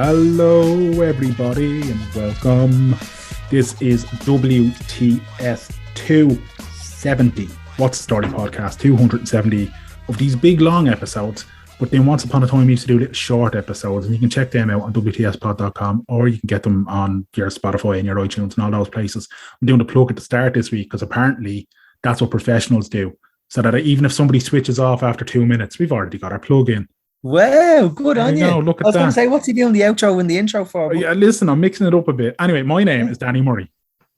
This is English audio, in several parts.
Hello, everybody, and welcome. This is WTS 270. What's the Story podcast? 270 of these big, long episodes. But then once upon a time, we used to do little short episodes, and you can check them out on WTSpod.com, or you can get them on your Spotify and your iTunes and all those places. I'm doing a plug at the start this week because apparently that's what professionals do. So that even if somebody switches off after 2 minutes, we've already got our plug in. Wow, good on you. Look at I was that. going to say, what's he doing the outro and the intro for? Yeah, listen, I'm mixing it up a bit. Anyway, my name is Danny Murray.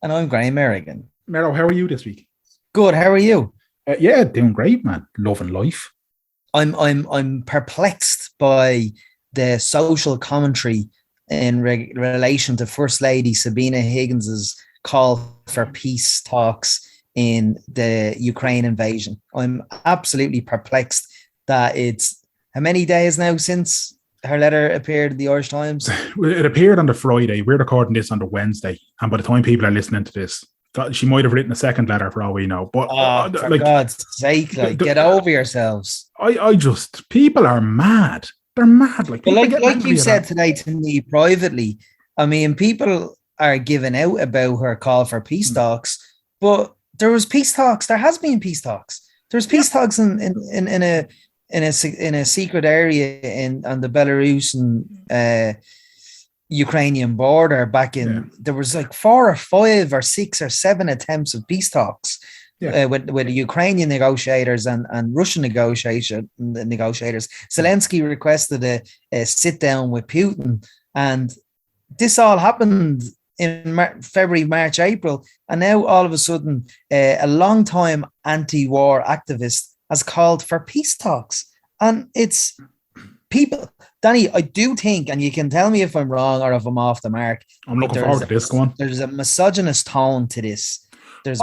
And I'm Graham Merrigan. Mero, how are you this week? Good, how are you? Yeah, doing great, man. Loving life. I'm perplexed by the social commentary in relation to First Lady Sabina Higgins's call for peace talks in the Ukraine invasion. I'm absolutely perplexed that it's how many days now since her letter appeared in the Irish Times? It appeared on the Friday. We're recording this on the Wednesday. And by the time people are listening to this, she might have written a second letter for all we know. But for God's sake, get over yourselves. People are mad. They're mad. Like you said today to me privately, I mean, people are giving out about her call for peace talks, but there was peace talks. There has been peace talks. There's peace talks in a secret area on the Belarusian Ukrainian border back in. There was like 4 or 5 or 6 or 7 attempts of peace talks with the Ukrainian negotiators and Russian negotiators. Zelensky requested a sit down with Putin, and this all happened in February, March, April, and now all of a sudden a long-time anti-war activist has called for peace talks. And it's people, Danny, I do think, and you can tell me if I'm wrong or if I'm off the mark. I'm looking forward to this one. There's a misogynist tone to this. There's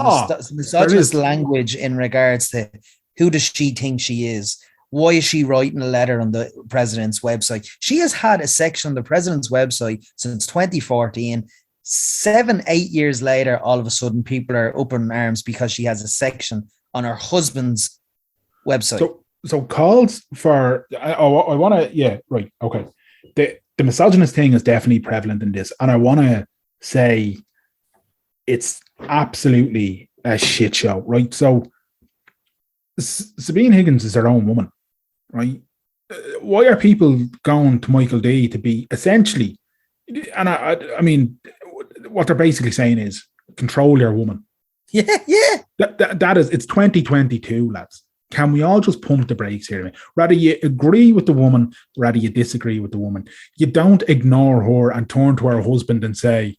misogynist language in regards to who does she think she is? Why is she writing a letter on the president's website? She has had a section on the president's website since 2014. 7-8 years later, all of a sudden, people are up in arms because she has a section on her husband's website. So calls for I want to right, okay. The misogynist thing is definitely prevalent in this, and I want to say it's absolutely a shit show, right? So Sabine Higgins is her own woman, right? Why are people going to Michael D to be essentially, and I mean, what they're basically saying is control your woman. Yeah. That is, it's 2022, lads. Can we all just pump the brakes here? Rather you agree with the woman, rather you disagree with the woman. You don't ignore her and turn to her husband and say,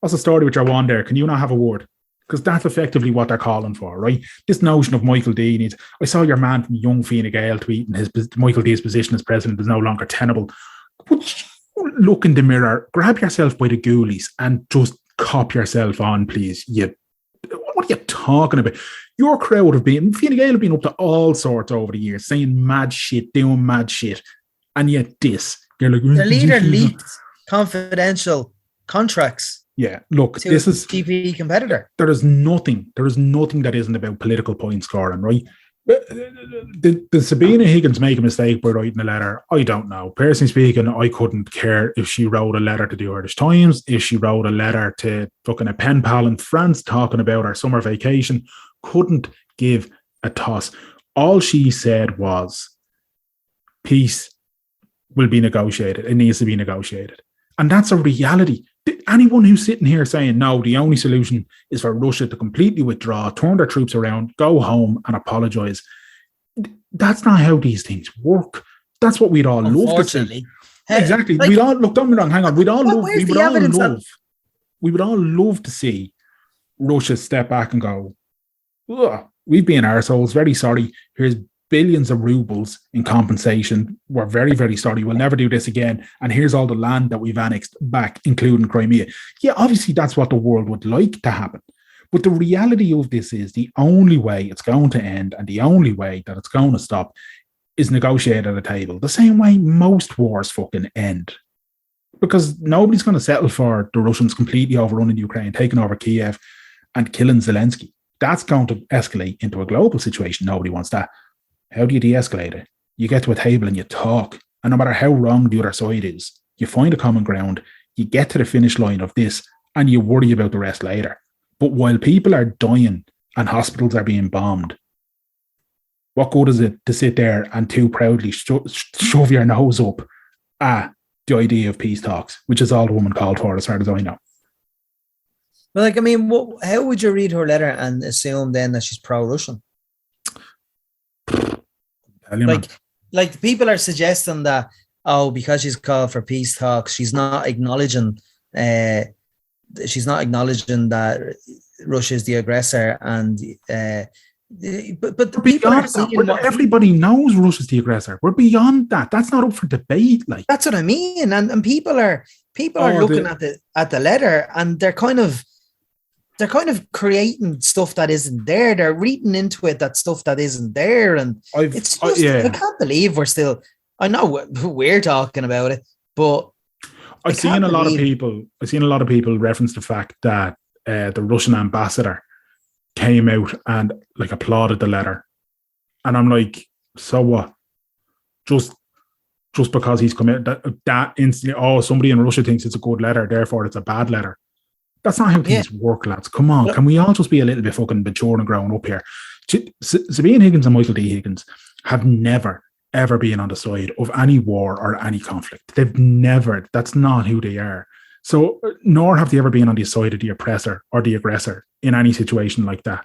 what's the story with your one there? Can you not have a word? Because that's effectively what they're calling for, right? This notion of Michael D needs, I saw your man from Young Fine Gael tweeting Michael D's position as president is no longer tenable. But look in the mirror, grab yourself by the ghoulies and just cop yourself on, please. What are you talking about? Your crowd have been, Fine Gael have been up to all sorts over the years, saying mad shit, doing mad shit. And yet you're like... The leader leaked confidential contracts. Yeah, look, this is... TV competitor. There is nothing that isn't about political point scoring, right? Did Sabina Higgins make a mistake by writing a letter? I don't know. Personally speaking, I couldn't care if she wrote a letter to the Irish Times, if she wrote a letter to fucking a pen pal in France talking about her summer vacation. Couldn't give a toss. All she said was, peace will be negotiated. It needs to be negotiated. And that's a reality. Anyone who's sitting here saying, no, the only solution is for Russia to completely withdraw, turn their troops around, go home and apologise. That's not how these things work. That's what we'd all love to see. Exactly. Like, we'd all, look, don't be wrong, hang on. We would all love to see Russia step back and go, we've been arseholes, very sorry. Here's billions of rubles in compensation. We're very, very sorry. We'll never do this again. And here's all the land that we've annexed back, including Crimea. Yeah, obviously that's what the world would like to happen. But the reality of this is the only way it's going to end and the only way that it's going to stop is negotiate at a table. The same way most wars fucking end. Because nobody's going to settle for the Russians completely overrunning Ukraine, taking over Kiev and killing Zelensky. That's going to escalate into a global situation. Nobody wants that. How do you de-escalate it? You get to a table and you talk. And no matter how wrong the other side is, you find a common ground, you get to the finish line of this, and you worry about the rest later. But while people are dying and hospitals are being bombed, what good is it to sit there and too proudly shove your nose up at the idea of peace talks, which is all the woman called for, as far as I know? Well, like, I mean, how would you read her letter and assume then that she's pro-Russian? Like people are suggesting that, because she's called for peace talks, she's not acknowledging that Russia is the aggressor, and but beyond that, everybody knows Russia's the aggressor. We're beyond that. That's not up for debate. Like, that's what I mean. And people are looking at the letter, and they're kind of creating stuff that isn't there. They're reading into it that stuff that isn't there, and I can't believe we're still. I know we're talking about it, but I've seen a lot of people reference the fact that the Russian ambassador came out and like applauded the letter, and I'm like, so what? Just because he's come out, that instantly, somebody in Russia thinks it's a good letter, therefore it's a bad letter. That's not how things work, lads. Come on, can we all just be a little bit fucking mature and grown up here? Sabine Higgins and Michael D. Higgins have never, ever been on the side of any war or any conflict. They've never. That's not who they are. So, nor have they ever been on the side of the oppressor or the aggressor in any situation like that.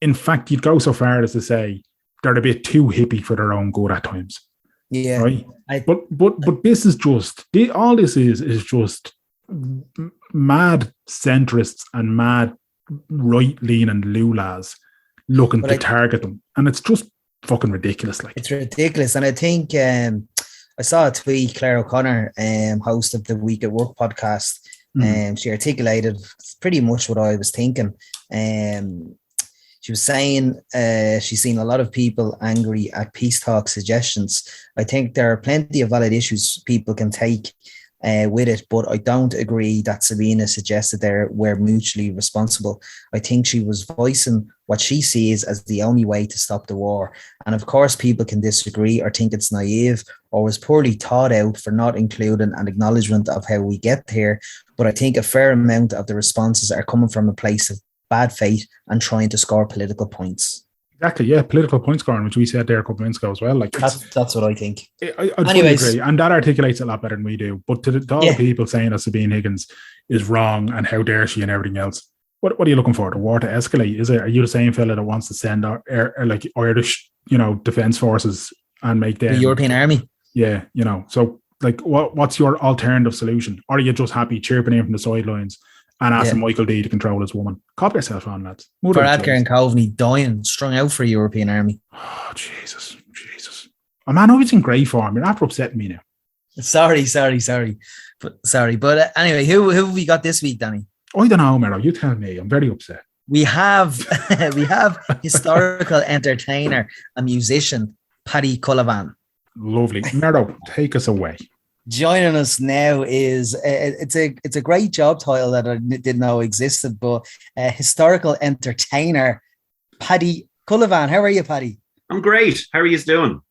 In fact, you'd go so far as to say they're a bit too hippie for their own good at times. Yeah. Right? But this is just, all this is just mad centrists and mad right-leaning lulas looking to target them. And it's just fucking ridiculous. Like, it's ridiculous. And I think I saw a tweet, Claire O'Connor, host of the Week at Work podcast, and she articulated pretty much what I was thinking. She was saying she's seen a lot of people angry at peace talk suggestions. I think there are plenty of valid issues people can take with it, but I don't agree that Sabina suggested we're mutually responsible. I think she was voicing what she sees as the only way to stop the war. And of course, people can disagree or think it's naive or was poorly thought out for not including an acknowledgement of how we get here. But I think a fair amount of the responses are coming from a place of bad faith and trying to score political points. Exactly, yeah, political point scoring, which we said there a couple of minutes ago as well. Like, that's what I think. I totally agree, and that articulates it a lot better than we do. But to all the people saying that Sabine Higgins is wrong and how dare she and everything else, what are you looking for? The war to escalate? Is it? Are you the same fella that wants to send Irish, defence forces and make them the European army? Yeah, So, like, what's your alternative solution? Or are you just happy chirping in from the sidelines and asking Michael D to control his woman? Cop yourself on, lads. Varadkar and Coveney dying, strung out for a European army. Oh, Jesus. Oh, man, I was in great form. You're after upsetting me now. Sorry. But anyway, who have we got this week, Danny? I don't know, Mero. You tell me. I'm very upset. We have historical entertainer and musician Paddy Cullivan. Lovely. Mero, take us away. Joining us now is it's a great job title that I didn't know existed, but historical entertainer Paddy Cullivan. How are you, Paddy? I'm great. How are you doing?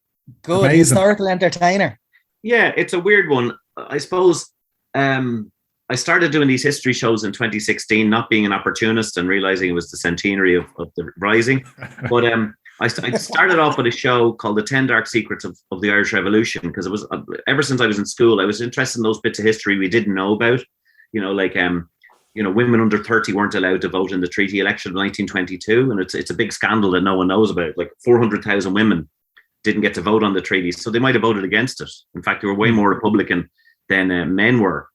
Good. Amazing. Historical entertainer. Yeah, it's a weird one. I suppose I started doing these history shows in 2016, not being an opportunist and realizing it was the centenary of the Rising. But I started off with a show called The 10 Dark Secrets of the Irish Revolution, because it was ever since I was in school, I was interested in those bits of history we didn't know about. Women under 30 weren't allowed to vote in the treaty election of 1922, and it's a big scandal that no one knows about. Like 400,000 women didn't get to vote on the treaty, so they might have voted against it. In fact, they were way more Republican than men were.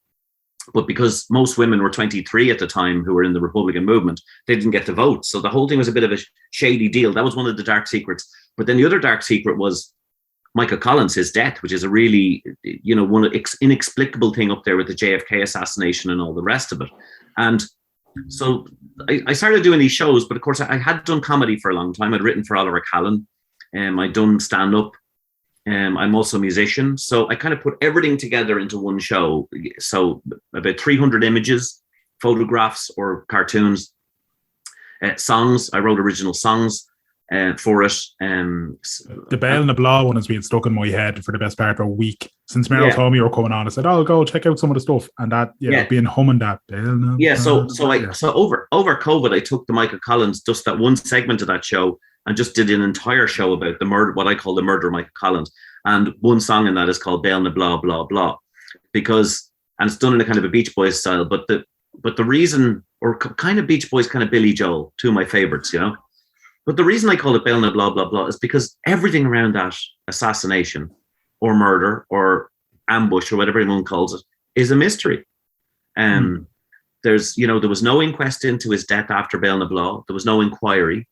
But because most women were 23 at the time who were in the Republican movement, they didn't get to vote. So the whole thing was a bit of a shady deal. That was one of the dark secrets. But then the other dark secret was Michael Collins, his death, which is a really, one inexplicable thing up there with the JFK assassination and all the rest of it. And so I started doing these shows, but of course I had done comedy for a long time. I'd written for Oliver Callan. I'd done stand-up. I'm also a musician. So I kind of put everything together into one show. So about 300 images, photographs or cartoons, songs. I wrote original songs. for it. The Beal and the Blath one has been stuck in my head for the best part of a week. Since Meryl told me you were coming on, I said, "Oh, go check out some of the stuff." And that, being humming that. So over COVID, I took the Michael Collins, just that one segment of that show, and just did an entire show about the murder, what I call the murder of Michael Collins. And one song in that is called Beal and the Blah, Blah, Blah. Because, and it's done in a kind of a Beach Boys style, but the reason, or kind of Beach Boys, kind of Billy Joel, two of my favorites, you know. But the reason I call it Beal and the Blah, Blah, Blah is because everything around that assassination or murder or ambush or whatever anyone calls it is a mystery. There's, there was no inquest into his death after Beal and the Blah. There was no inquiry.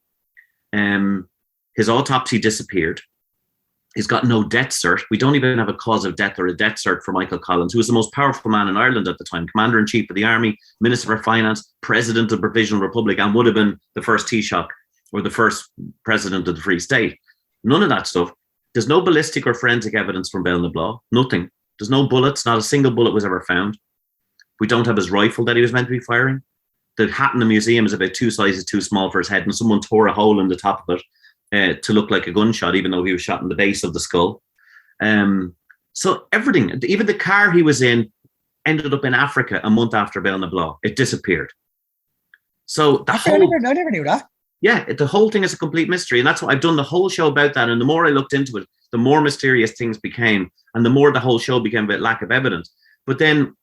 His autopsy disappeared. He's got no death cert. We don't even have a cause of death or a death cert for Michael Collins, who was the most powerful man in Ireland at the time, Commander-in-Chief of the Army, Minister for Finance, President of the Provisional Republic, and would have been the first Taoiseach or the first President of the Free State. None of that stuff. There's no ballistic or forensic evidence from Beal and the Blah. Nothing. There's no bullets. Not a single bullet was ever found. We don't have his rifle that he was meant to be firing. The hat in the museum is about 2 sizes too small for his head, and someone tore a hole in the top of it to look like a gunshot, even though he was shot in the base of the skull. So everything, even the car he was in, ended up in Africa a month after Beal and the Blah. It disappeared. So I never knew that. Yeah, the whole thing is a complete mystery. And that's what I've done the whole show about that. And the more I looked into it, the more mysterious things became. And the more the whole show became about lack of evidence. But then,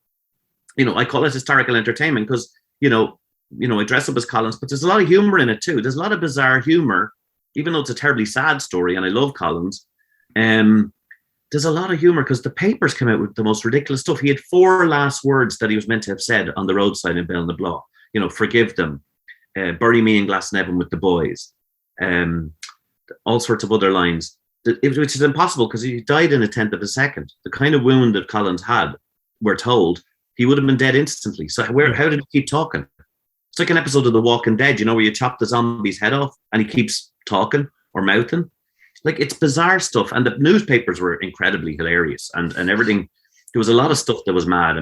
I call it historical entertainment because, I dress up as Collins, but there's a lot of humor in it too. There's a lot of bizarre humor, even though it's a terribly sad story. And I love Collins. There's a lot of humor because the papers came out with the most ridiculous stuff. He had 4 last words that he was meant to have said on the roadside in Beal and the Blah. Forgive them. Bury me in Glasnevin with the boys, all sorts of other lines, which is impossible because he died in a tenth of a second. The kind of wound that Collins had, we're told, he would have been dead instantly. So how did he keep talking? It's like an episode of The Walking Dead, where you chop the zombie's head off and he keeps talking or mouthing. Like, it's bizarre stuff. And the newspapers were incredibly hilarious and everything. There was a lot of stuff that was mad.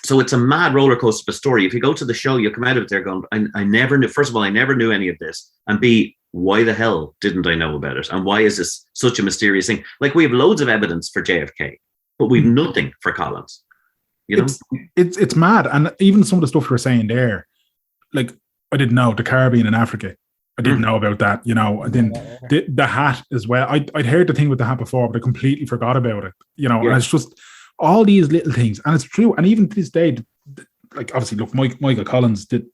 So it's a mad roller coaster of a story. If you go to the show, you come out of it there going, I never knew, first of all, I never knew any of this. And B, why the hell didn't I know about it? And why is this such a mysterious thing? Like, we have loads of evidence for JFK, but we've nothing for Collins. It's mad. And even some of the stuff you were saying there, like, I didn't know the car being in Africa. I didn't know about that, And then the hat as well. I'd heard the thing with the hat before, but I completely forgot about it, And it's just all these little things, and it's true. And even to this day, like, obviously, look, Michael Collins did.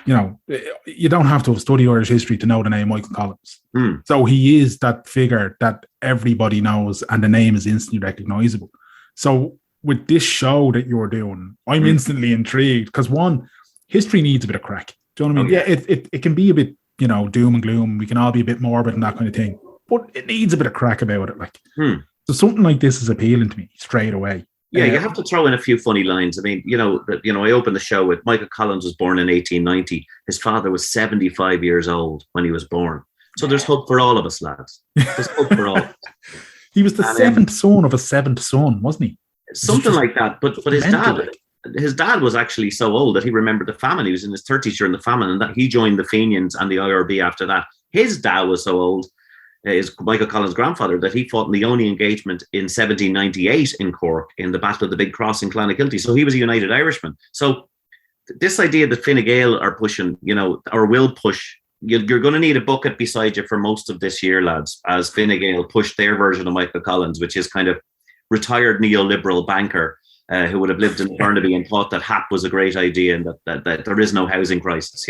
You don't have to study Irish history to know the name Michael Collins. So he is that figure that everybody knows, and the name is instantly recognizable. So with this show that you're doing, I'm instantly intrigued because, one, history needs a bit of crack. Do you know what I mean? Yeah, it can be a bit, doom and gloom. We can all be a bit morbid and that kind of thing, but it needs a bit of crack about it. Like, so something like this is appealing to me straight away. Yeah, you have to throw in a few funny lines. I mean, I opened the show with Michael Collins was born in 1890. His father was 75 years old when he was born. So there's hope for all of us, lads. There's hope for all. He was the seventh son of a seventh son, wasn't he? Something like that. But his dad was actually so old that he remembered the famine. He was in his 30s during the famine, and that he joined the Fenians and the IRB after that. His dad was so old, is Michael Collins' grandfather, that he fought in the only engagement in 1798 in Cork in the Battle of the Big Cross in Clonakilty. So he was a United Irishman. So this idea that Fine Gael are pushing, or will push, you're going to need a bucket beside you for most of this year, lads, as Fine Gael push their version of Michael Collins, which is kind of retired neoliberal banker who would have lived in Burnaby and thought that HAP was a great idea and that there is no housing crisis,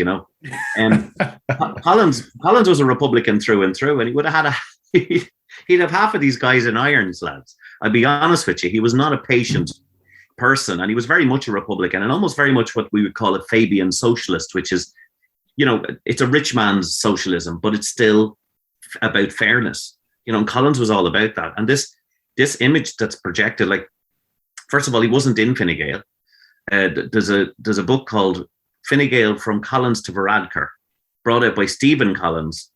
Collins was a Republican through and through, and he would have had he'd have half of these guys in irons, lads. I'll be honest with you, he was not a patient person, and he was very much a Republican and almost very much what we would call a Fabian socialist, which is, it's a rich man's socialism, but it's still about fairness. And Collins was all about that. And this image that's projected, like, first of all, he wasn't in Fine Gael. There's a book called Fine Gael From Collins to Varadkar, brought out by Stephen Collins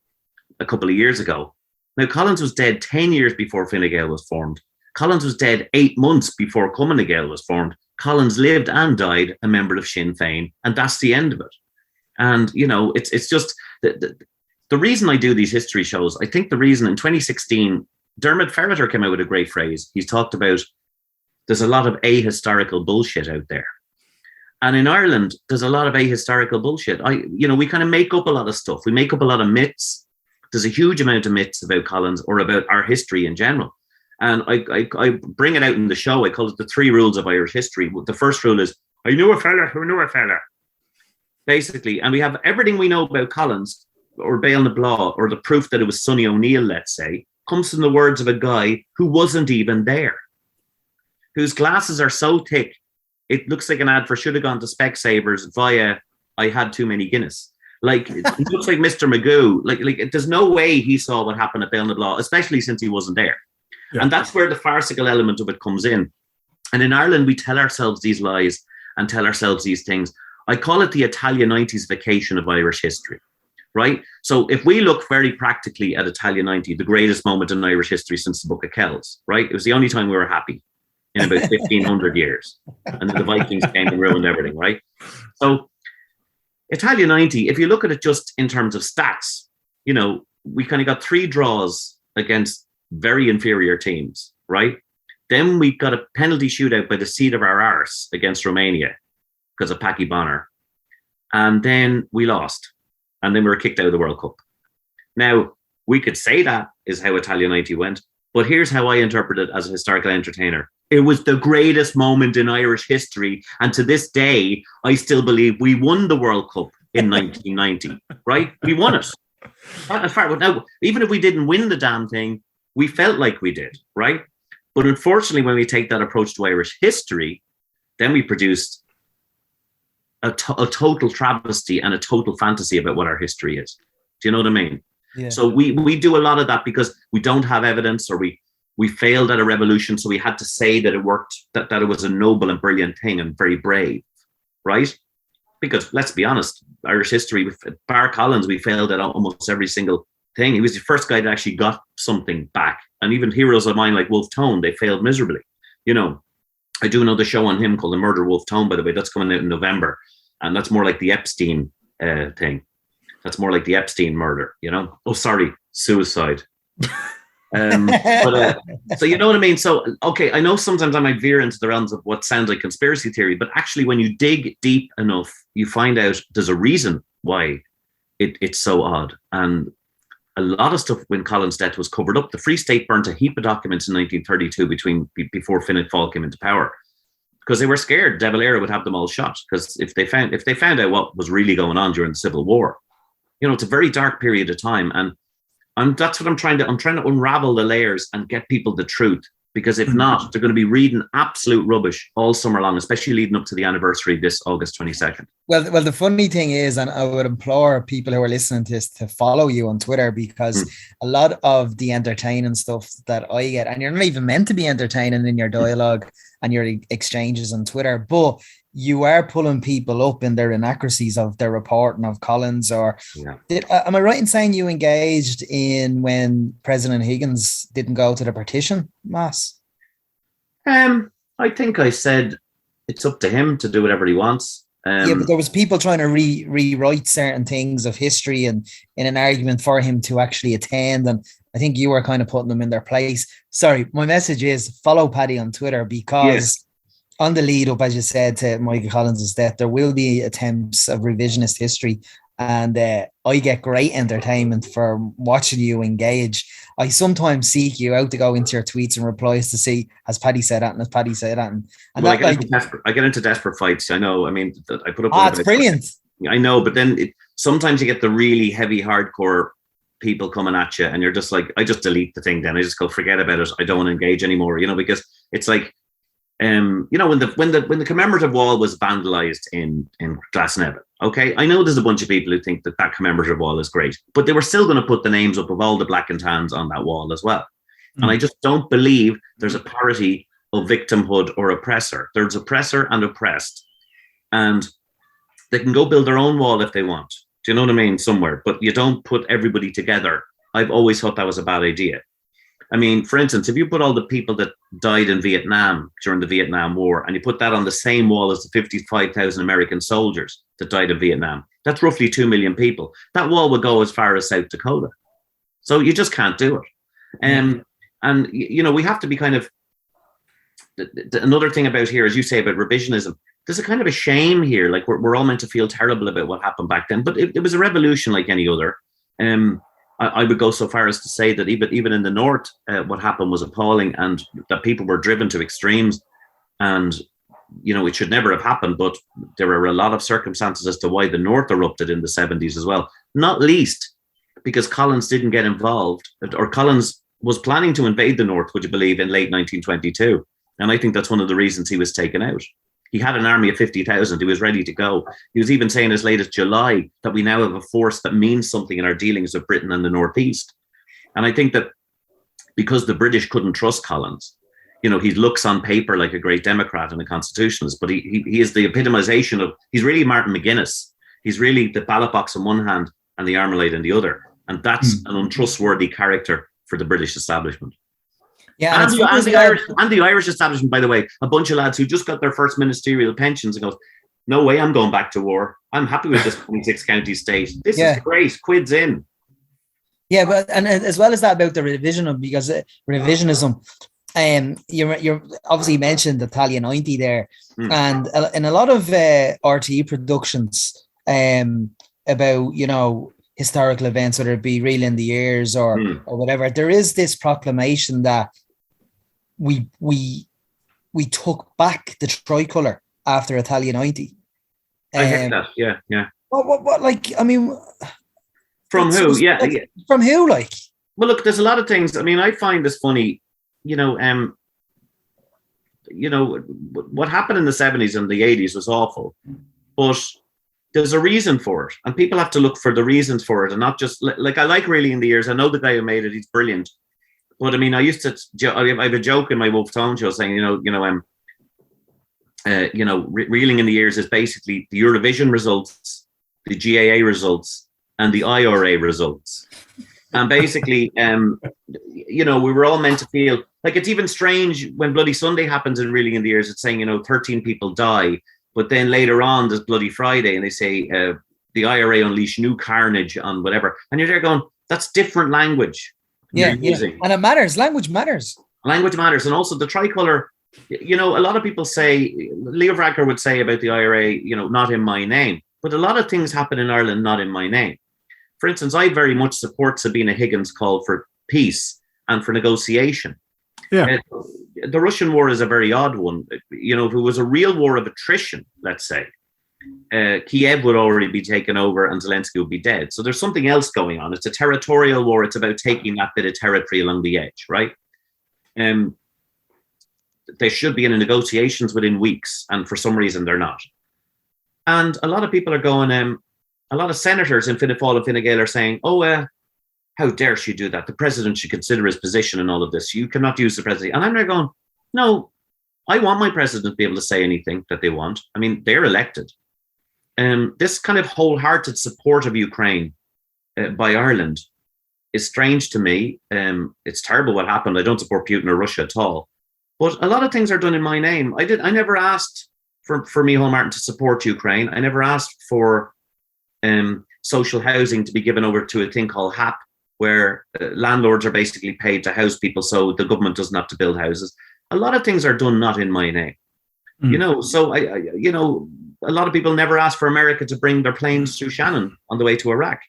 a couple of years ago. Now, Collins was dead 10 years before Fine Gael was formed. Collins was dead 8 months before Cumann Gael was formed. Collins lived and died a member of Sinn Féin, and that's the end of it. And, it's just the the reason I do these history shows, I think the reason in 2016, Dermot Ferreter came out with a great phrase. He's talked about there's a lot of ahistorical bullshit out there. And in Ireland, there's a lot of ahistorical bullshit. We kind of make up a lot of stuff. We make up a lot of myths. There's a huge amount of myths about Collins or about our history in general. And I bring it out in the show. I call it the 3 rules of Irish history. The first rule is, I knew a fella who knew a fella. Basically, and we have everything we know about Collins or Beal na Blath, or the proof that it was Sonny O'Neill, let's say, comes from the words of a guy who wasn't even there, whose glasses are so thick, it looks like an ad for should have gone to Specsavers via I had too many Guinness. Like, it looks like Mr. Magoo. Like there's no way he saw what happened at Beal na Blath, especially since he wasn't there. Yeah. And that's where the farcical element of it comes in. And in Ireland, we tell ourselves these lies and tell ourselves these things. I call it the Italian 90s vacation of Irish history, right? So if we look very practically at Italian 90, the greatest moment in Irish history since the Book of Kells, right? It was the only time we were happy in about 1,500 years. And then the Vikings came and ruined everything, right? So Italian 90, if you look at it just in terms of stats, we kind of got 3 draws against very inferior teams, right? Then we got a penalty shootout by the seat of our arse against Romania because of Packy Bonner. And then we lost. And then we were kicked out of the World Cup. Now, we could say that is how Italian 90 went, but here's how I interpret it as a historical entertainer. It was the greatest moment in Irish history. And to this day, I still believe we won the World Cup in 1990, right? We won it. Now, even if we didn't win the damn thing, we felt like we did, right? But unfortunately, when we take that approach to Irish history, then we produced a total travesty and a total fantasy about what our history is. Do you know what I mean? Yeah. So we do a lot of that because we don't have evidence, or we failed at a revolution, so we had to say that it worked, that it was a noble and brilliant thing and very brave, right? Because let's be honest, Irish history, bar Collins, we failed at almost every single thing. He was the first guy that actually got something back. And even heroes of mine like Wolfe Tone, they failed miserably. I do another show on him called The Murder of Wolfe Tone, by the way. That's coming out in November. And that's more like the Epstein thing. That's more like the Epstein murder, Oh, sorry, suicide. So you know what I mean? So, okay, I know sometimes I might veer into the realms of what sounds like conspiracy theory, but actually when you dig deep enough, you find out there's a reason why it's so odd. And a lot of stuff when Collins' death was covered up. The Free State burnt a heap of documents in 1932 before Fianna Fáil came into power, because they were scared De Valera would have them all shot. Because if they found out what was really going on during the Civil War, it's a very dark period of time. And that's what I'm trying to unravel the layers and get people the truth. Because if not, they're going to be reading absolute rubbish all summer long, especially leading up to the anniversary this August 22nd. Well, the funny thing is, and I would implore people who are listening to this to follow you on Twitter, because a lot of the entertaining stuff that I get, and you're not even meant to be entertaining in your dialogue and your exchanges on Twitter, but you are pulling people up in their inaccuracies of their reporting of Collins. Or am I right in saying you engaged in when President Higgins didn't go to the partition mass? I think I said it's up to him to do whatever he wants. But there was people trying to rewrite certain things of history and in an argument for him to actually attend. And I think you were kind of putting them in their place. Sorry, my message is follow Paddy on Twitter, because on the lead up, as you said, to Michael Collins' death, there will be attempts of revisionist history. And I get great entertainment from watching you engage. I sometimes seek you out to go into your tweets and replies to see, has Paddy said that? And has Paddy said that? And well, I get into desperate fights. I know. I mean, I put up. It's brilliant. I know, but then sometimes you get the really heavy, hardcore people coming at you, and you're just like, I just delete the thing. Then I just go, forget about it. I don't want to engage anymore. Because it's like, when the commemorative wall was vandalized in Glasnevin, okay, I know there's a bunch of people who think that commemorative wall is great, but they were still going to put the names up of all the black and tans on that wall as well. And I just don't believe there's a parity of victimhood or oppressor. There's oppressor and oppressed, and they can go build their own wall if they want. Do you know what I mean? Somewhere, but you don't put everybody together. I've always thought that was a bad idea. I mean, for instance, if you put all the people that died in Vietnam during the Vietnam War and you put that on the same wall as the 55,000 American soldiers that died in Vietnam, that's roughly 2 million people. That wall would go as far as South Dakota. So you just can't do it. And, you know, we have to be kind of, another thing about here, as you say, about revisionism, there's a kind of a shame here. Like we're all meant to feel terrible about what happened back then, but it was a revolution like any other. I would go so far as to say that even in the North, what happened was appalling, and that people were driven to extremes. And, you know, it should never have happened, but there are a lot of circumstances as to why the North erupted in the 70s as well. Not least because Collins didn't get involved, or Collins was planning to invade the North, would you believe, in late 1922. And I think that's one of the reasons he was taken out. He had an army of 50,000. He was ready to go. He was even saying as late as July that we now have a force that means something in our dealings with Britain and the Northeast. And I think that because the British couldn't trust Collins, you know, he looks on paper like a great Democrat and a constitutionalist, but he is the epitomization of, he's really Martin McGuinness. He's really the ballot box in one hand and the Armalite in the other. And that's an untrustworthy character for the British establishment. Yeah, and the Irish establishment, by the way, a bunch of lads who just got their first ministerial pensions and goes, no way, I'm going back to war. I'm happy with this 26 county state. This is great. Quids in. Yeah, but and as well as that about the revisionism, because revisionism, you're obviously mentioned Italian 90 there, and in a lot of RTE productions about, you know, historical events, whether it be Reel in the Ears or whatever, there is this proclamation that we took back the tricolour after Italian 90. I hate that. Yeah. What like, I mean, from who? From who? Like, well, look, there's a lot of things. I mean, I find this funny. You know, what happened in the 70s and the 80s was awful, but there's a reason for it, and people have to look for the reasons for it, and not just like I like Reeling in the Ears. I know the guy who made it; he's brilliant. But I mean, I have a joke in my Wolf Tone show saying, Reeling in the Ears is basically the Eurovision results, the GAA results, and the IRA results. And basically, we were all meant to feel like it's even strange when Bloody Sunday happens in Reeling in the Ears. It's saying, 13 people die. But then later on, there's Bloody Friday, and they say the IRA unleashed new carnage on whatever. And you're there going, that's different language. Yeah. And it matters. Language matters. Language matters. And also the tricolour, a lot of people say, Leo Varadkar would say about the IRA, not in my name. But a lot of things happen in Ireland not in my name. For instance, I very much support Sabina Higgins' call for peace and for negotiation. Yeah. The Russian war is a very odd one. If it was a real war of attrition, let's say, Kiev would already be taken over and Zelensky would be dead. So there's something else going on. It's a territorial war. It's about taking that bit of territory along the edge, right? They should be in negotiations within weeks, and for some reason they're not. And a lot of people are going, a lot of senators in Fianna Fáil and Fine Gael are saying, how dare she do that? The president should consider his position in all of this. You cannot use the president. And I'm there going, no, I want my president to be able to say anything that they want. I mean, they're elected. This kind of wholehearted support of Ukraine by Ireland is strange to me. It's terrible what happened. I don't support Putin or Russia at all. But a lot of things are done in my name. I never asked for Micheál Martin to support Ukraine. I never asked for social housing to be given over to a thing called HAP, where landlords are basically paid to house people so the government doesn't have to build houses. A lot of things are done not in my name. So a lot of people never ask for America to bring their planes through Shannon on the way to Iraq.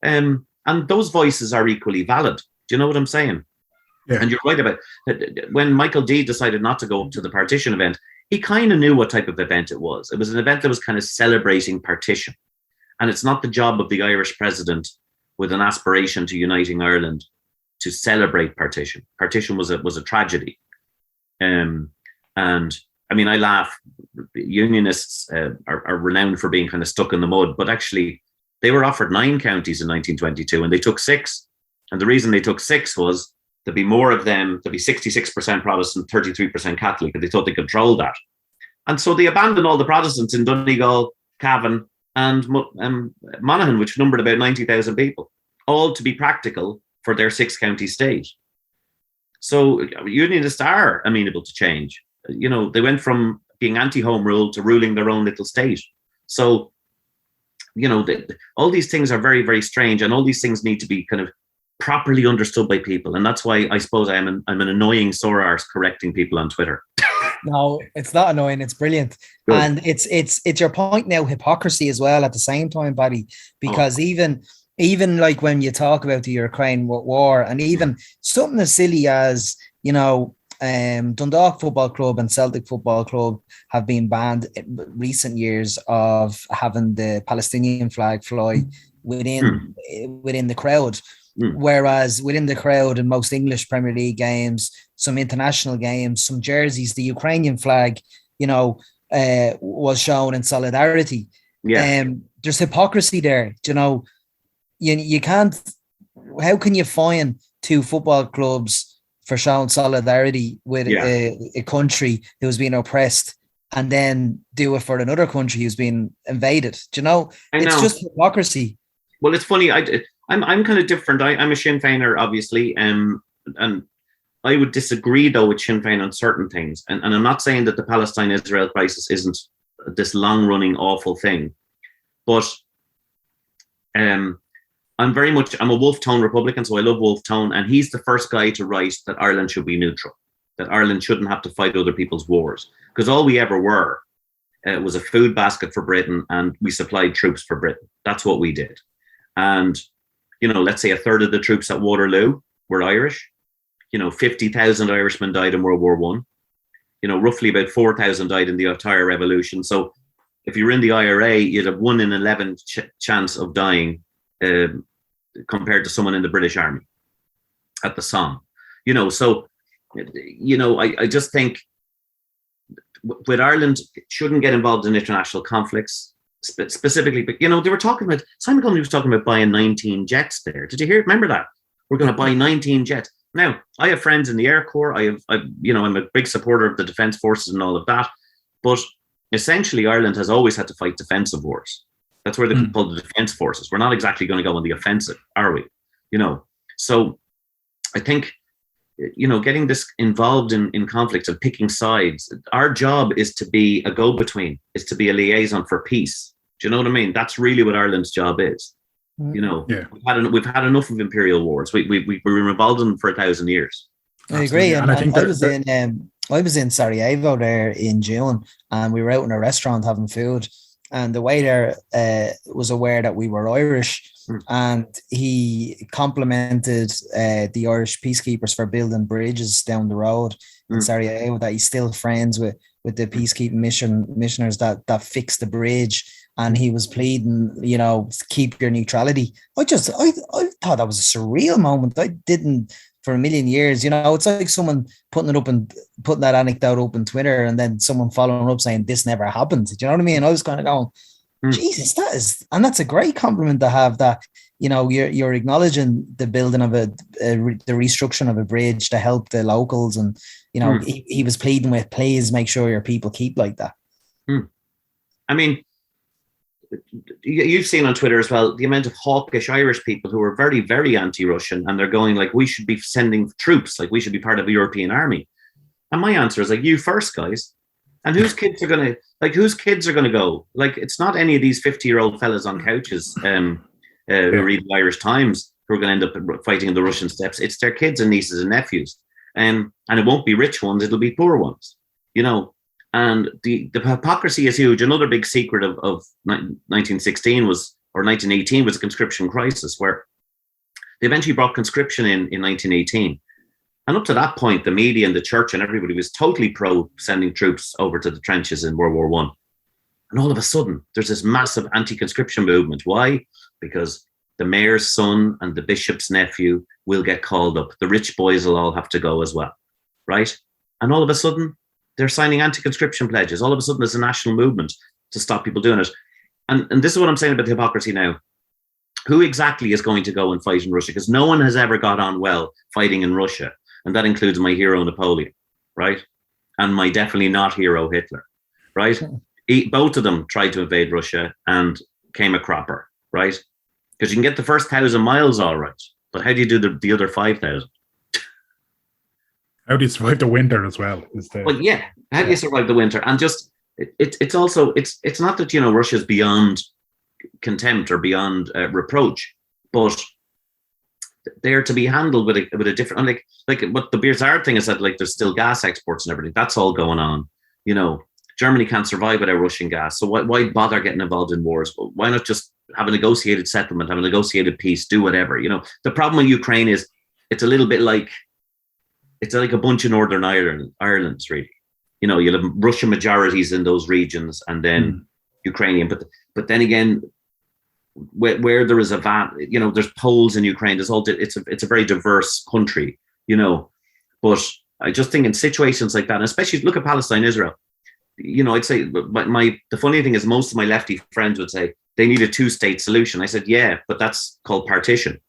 And those voices are equally valid. Do you know what I'm saying? Yeah. And you're right about it. When Michael D decided not to go up to the partition event, he kind of knew what type of event it was. It was an event that was kind of celebrating partition. And it's not the job of the Irish president with an aspiration to uniting Ireland to celebrate partition. Partition was a tragedy. And I mean, I laugh. Unionists are renowned for being kind of stuck in the mud, but actually they were offered 9 counties in 1922 and they took 6. And the reason they took 6 was there'd be more of them, there'd be 66% Protestant, 33% Catholic, and they thought they controlled that. And so they abandoned all the Protestants in Donegal, Cavan, and Monaghan, which numbered about 90,000 people, all to be practical for their 6-county state. So unionists are amenable to change. You know, they went from being anti-home rule to ruling their own little state. So, you know, all these things are very, very strange, and all these things need to be kind of properly understood by people. And that's why I suppose I'm an annoying sore arse correcting people on Twitter. No, it's not annoying. It's brilliant. Good. And it's your point now, hypocrisy as well at the same time, Paddy, because even like when you talk about the Ukraine war, and even something as silly as, you know, Dundalk Football Club and Celtic Football Club have been banned in recent years of having the Palestinian flag fly within the crowd. Whereas within the crowd in most English Premier League games, some international games, some jerseys, the Ukrainian flag, you know, was shown in solidarity. Yeah. There's hypocrisy there. You know, you can't. How can you fine two football clubs for showing solidarity with a country who's been oppressed, and then do it for another country who's been invaded? Do you know? It's just hypocrisy. Well, it's funny. I'm kind of different. I'm a Sinn Féiner, obviously, and I would disagree though with Sinn Féin on certain things. And I'm not saying that the Palestine-Israel crisis isn't this long-running awful thing, but I'm a Wolfe Tone Republican, so I love Wolfe Tone, and he's the first guy to write that Ireland should be neutral, that Ireland shouldn't have to fight other people's wars, because all we ever were was a food basket for Britain, and we supplied troops for Britain. That's what we did. And you know, let's say a third of the troops at Waterloo were Irish. You know, 50,000 Irishmen died in World War I. You know, roughly about 4,000 died in the entire revolution. So if you were in the IRA, you'd have 1 in 11 chance of dying compared to someone in the British Army at the Somme. You know, so, you know, I just think with Ireland, shouldn't get involved in international conflicts. Specifically, but you know, they were talking about, Simon Connolly was talking about buying 19 jets there. Did you hear? Remember that? We're going to buy 19 jets. Now, I have friends in the Air Corps. I'm a big supporter of the Defence Forces and all of that. But essentially, Ireland has always had to fight defensive wars. That's where they call the Defence Forces. We're not exactly going to go on the offensive, are we? You know, so I think, you know, getting this involved in conflicts and picking sides, our job is to be a go-between, is to be a liaison for peace. Do you know what I mean? That's really what Ireland's job is. You know, we've had enough of imperial wars. We were involved in them for 1,000 years. I agree, and I think I was in Sarajevo there in June, and we were out in a restaurant having food, and the waiter was aware that we were Irish, and he complimented the Irish peacekeepers for building bridges down the road in Sarajevo, that he's still friends with the peacekeeping missioners that fixed the bridge. And he was pleading, you know, keep your neutrality. I thought that was a surreal moment. I didn't for a million years. You know, it's like someone putting that anecdote up on Twitter, and then someone following up saying this never happened. Do you know what I mean? I was kind of going, Jesus, that's a great compliment to have, that, you know, you're acknowledging the building of the restructuring of a bridge to help the locals. And, you know, he was pleading with, please make sure your people keep like that. I mean, you've seen on Twitter as well the amount of hawkish Irish people who are very, very anti-Russian, and they're going like, we should be sending troops, like we should be part of a European army. And my answer is like, you first, guys. And whose kids are going to go? Like, it's not any of these 50-year-old fellas on couches who read the Irish Times who are going to end up fighting in the Russian steppes. It's their kids and nieces and nephews. And it won't be rich ones, it'll be poor ones, you know. And the hypocrisy is huge. Another big secret of 1918 was a conscription crisis, where they eventually brought conscription in 1918. And up to that point, the media and the church and everybody was totally pro sending troops over to the trenches in World War I. And all of a sudden, there's this massive anti-conscription movement. Why? Because the mayor's son and the bishop's nephew will get called up. The rich boys will all have to go as well, right? And all of a sudden, they're signing anti-conscription pledges. All of a sudden, there's a national movement to stop people doing it. And this is what I'm saying about the hypocrisy now. Who exactly is going to go and fight in Russia? Because no one has ever got on well fighting in Russia. And that includes my hero, Napoleon, right? And my definitely not hero, Hitler, right? Both of them tried to invade Russia and came a cropper, right? Because you can get the first 1,000 miles all right. But how do you do the other 5,000? How do you survive the winter as well? Well, yeah. How do you survive the winter? And just it's also it's not that Russia's beyond contempt or beyond reproach, but they're to be handled with a different, like what the bizarre thing is that like there's still gas exports and everything. That's all going on. Germany can't survive without Russian gas. So why bother getting involved in wars? Why not just have a negotiated settlement, have a negotiated peace, do whatever? The problem with Ukraine is it's a little bit like a bunch of Northern Ireland's really. You'll have Russian majorities in those regions and then Ukrainian. But then again, where there is there's Poles in Ukraine. It's a very diverse country, But I just think in situations like that, and especially look at Palestine, Israel. I'd say the funny thing is most of my lefty friends would say they need a 2-state solution. I said, yeah, but that's called partition.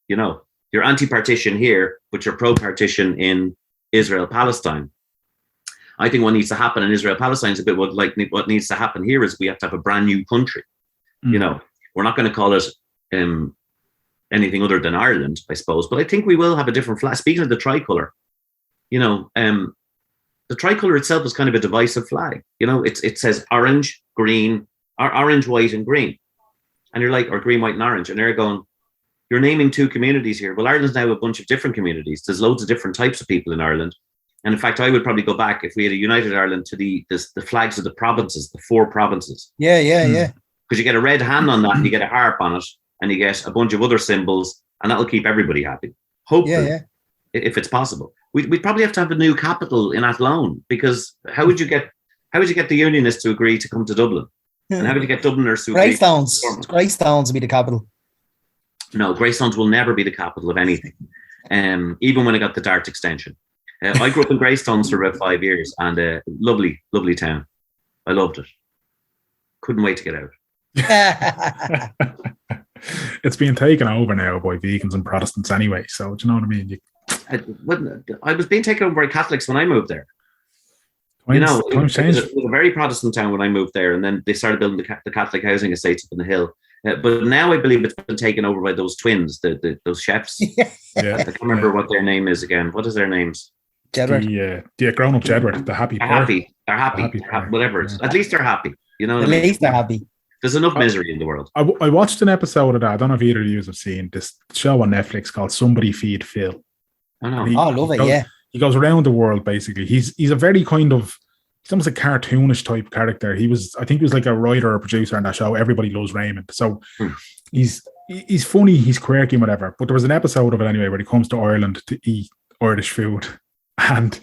You're anti-partition here, but you're pro-partition in Israel, Palestine. I think what needs to happen in Israel, Palestine is a bit what needs to happen here is we have to have a brand new country. We're not going to call it anything other than Ireland, I suppose, but I think we will have a different flag. Speaking of the tricolour, the tricolour itself is kind of a divisive flag. It says orange, green, or orange, white, and green. And you're like, or green, white, and orange. And they're going, you're naming 2 communities here. Well, Ireland's now a bunch of different communities. There's loads of different types of people in Ireland. And in fact, I would probably go back if we had a united Ireland to the flags of the provinces, the 4 provinces. Yeah. Because you get a red hand on that and you get a harp on it and you get a bunch of other symbols and that'll keep everybody happy. Hopefully, if it's possible. We'd probably have to have a new capital in Athlone because how would you get the Unionists to agree to come to Dublin? And how would you get Dubliners to agree? Greystones would be the capital. No, Greystones will never be the capital of anything. Even when I got the Dart extension. I grew up in Greystones for about 5 years and lovely, lovely town. I loved it. Couldn't wait to get out. It's being taken over now by vegans and Protestants anyway. So do you know what I mean? I was being taken over by Catholics when I moved there. It was a very Protestant town when I moved there, and then they started building the Catholic housing estates up in the hill. But now I believe it's been taken over by those twins, those chefs. Yeah. I can't remember what their name is again. What is their names? Jedward. The grown-up Jedward, the happy pair. They're happy. Whatever it's. At least they're happy. At least they're happy. There's enough misery in the world. I watched an episode of that. I don't know if either of you have seen this show on Netflix called Somebody Feed Phil. I know. I love it. Yeah. He goes around the world basically. He's a very kind of, he's almost a cartoonish type character. I think he was like a writer or producer on that show. Everybody Loves Raymond. So he's funny, he's quirky and whatever. But there was an episode of it anyway where he comes to Ireland to eat Irish food, and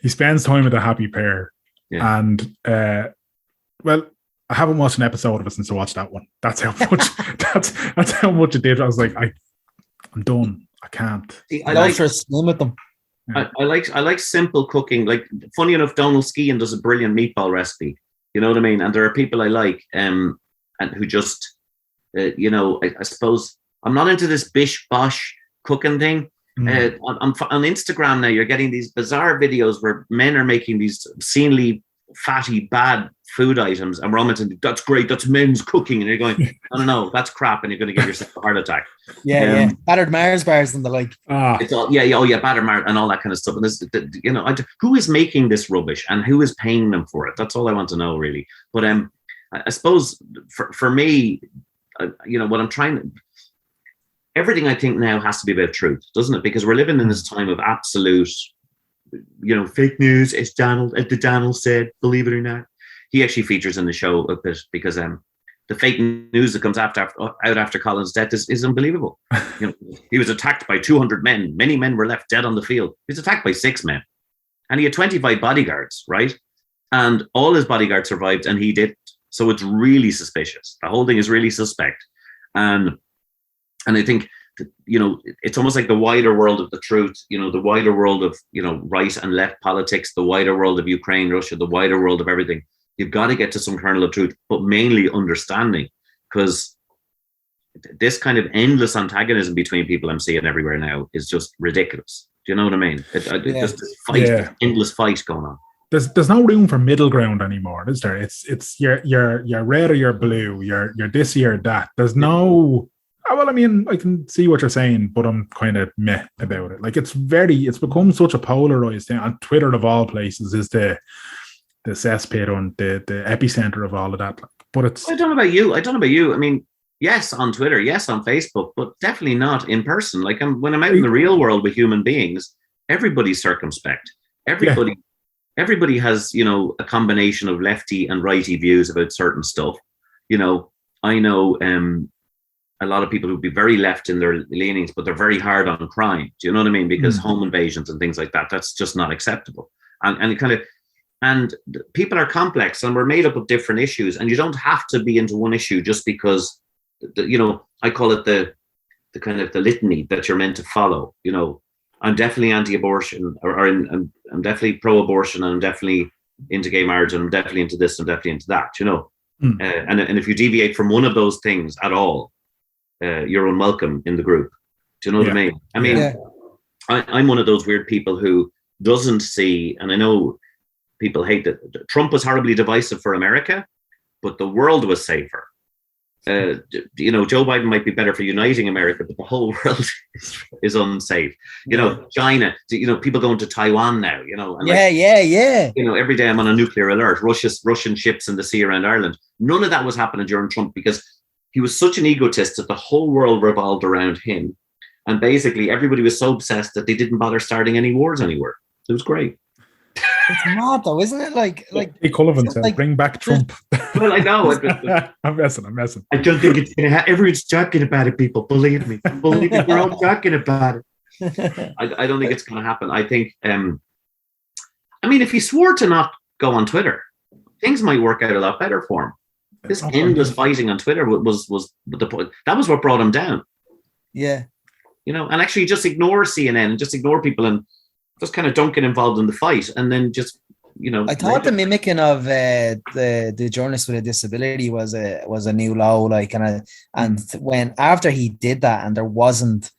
he spends time with a happy pair. Yeah. And well, I haven't watched an episode of it since I watched that one. That's how much. that's how much it did. I was like, I'm done. I can't. See, I like to swim with them. I like simple cooking. Like, funny enough, Donald Skean does a brilliant meatball recipe. You know what I mean? And there are people I like, and who just, I suppose I'm not into this bish bosh cooking thing. On Instagram now, you're getting these bizarre videos where men are making these obscenely fatty, bad food items, and we're all meant to, that's great, that's men's cooking, and you're going, no, that's crap, and you're going to give yourself a heart attack. Battered Mars bars and the like. It's all battered Mars and all that kind of stuff. And this, who is making this rubbish and who is paying them for it? That's all I want to know, really. But I suppose for me, what I'm trying to. Everything I think now has to be about truth, doesn't it? Because we're living in this time of absolute, fake news. As Donald said, believe it or not. He actually features in the show a bit because the fake news that comes out after Colin's death is unbelievable. He was attacked by 200 men. Many men were left dead on the field. He was attacked by 6 men. And he had 25 bodyguards, right? And all his bodyguards survived and he didn't. So it's really suspicious. The whole thing is really suspect. And I think, it's almost like the wider world of the truth, the wider world of, right and left politics, the wider world of Ukraine, Russia, the wider world of everything. You've got to get to some kernel of truth, but mainly understanding, because this kind of endless antagonism between people I'm seeing everywhere now is just ridiculous. Do you know what I mean? Just this fight, endless fight going on. There's no room for middle ground anymore, is there? It's you're red or you're blue, you're this or you're that. There's no. Well, I mean, I can see what you're saying, but I'm kind of meh about it. Like, it's become such a polarized thing. And Twitter, of all places, is the cesspit and the epicenter of all of that. But it's. I don't know about you. I mean, yes, on Twitter, yes, on Facebook, but definitely not in person. Like, when I'm out in the real world with human beings, everybody's circumspect. Everybody has, a combination of lefty and righty views about certain stuff. I know a lot of people who'd be very left in their leanings, but they're very hard on crime. Do you know what I mean? Because home invasions and things like that, that's just not acceptable. And people are complex, and we're made up of different issues, and you don't have to be into one issue just because, I call it the kind of the litany that you're meant to follow. I'm definitely anti-abortion, or I'm definitely pro-abortion, and I'm definitely into gay marriage, and I'm definitely into this, and I'm definitely into that, and if you deviate from one of those things at all, you're unwelcome in the group. Do you know what I mean? I'm one of those weird people who doesn't see, and I know people hate that Trump was horribly divisive for America, but the world was safer. Joe Biden might be better for uniting America, but the whole world is unsafe. China, people going to Taiwan now, and every day I'm on a nuclear alert, Russian ships in the sea around Ireland. None of that was happening during Trump because he was such an egotist that the whole world revolved around him. And basically everybody was so obsessed that they didn't bother starting any wars anywhere. It was great. It's mad though, isn't it? Like Paddy Cullivan said, bring back Trump. Well, I know. I'm messing. I don't think it's going to happen. Everyone's talking about it, people. Believe me. We're all talking about it. I don't think it's going to happen. I think, if he swore to not go on Twitter, things might work out a lot better for him. This endless fighting on Twitter was the point. That was what brought him down. Yeah. And actually just ignore CNN and just ignore people and just kind of don't get involved in the fight, and then just I thought the mimicking of the journalist with a disability was a new low, and when after he did that, and there wasn't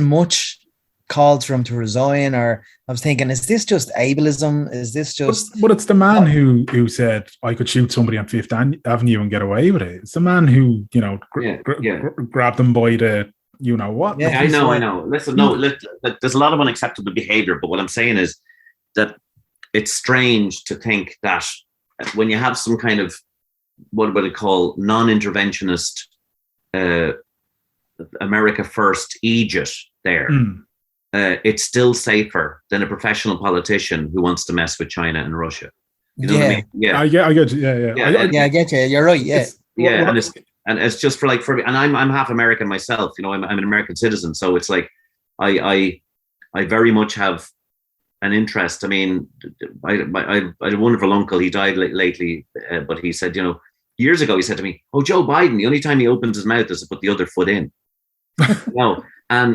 much called for him to resign, or I was thinking, is this just ableism? Is this just? But it's the man who said I could shoot somebody on Fifth Avenue and get away with it. It's the man who grabbed them by the. You know what? Yeah, I know. Listen, there's a lot of unacceptable behavior, but what I'm saying is that it's strange to think that when you have some kind of, what would I call, non-interventionist America First aegis there, it's still safer than a professional politician who wants to mess with China and Russia. You know what I mean? Yeah, I get you. Yeah, I get you. You're right. Yeah, and it's just for and I'm half American myself. I'm an American citizen, so it's like I very much have an interest. I mean, I had a wonderful uncle. He died lately, but he said, years ago, he said to me, "Oh, Joe Biden, the only time he opens his mouth is to put the other foot in." And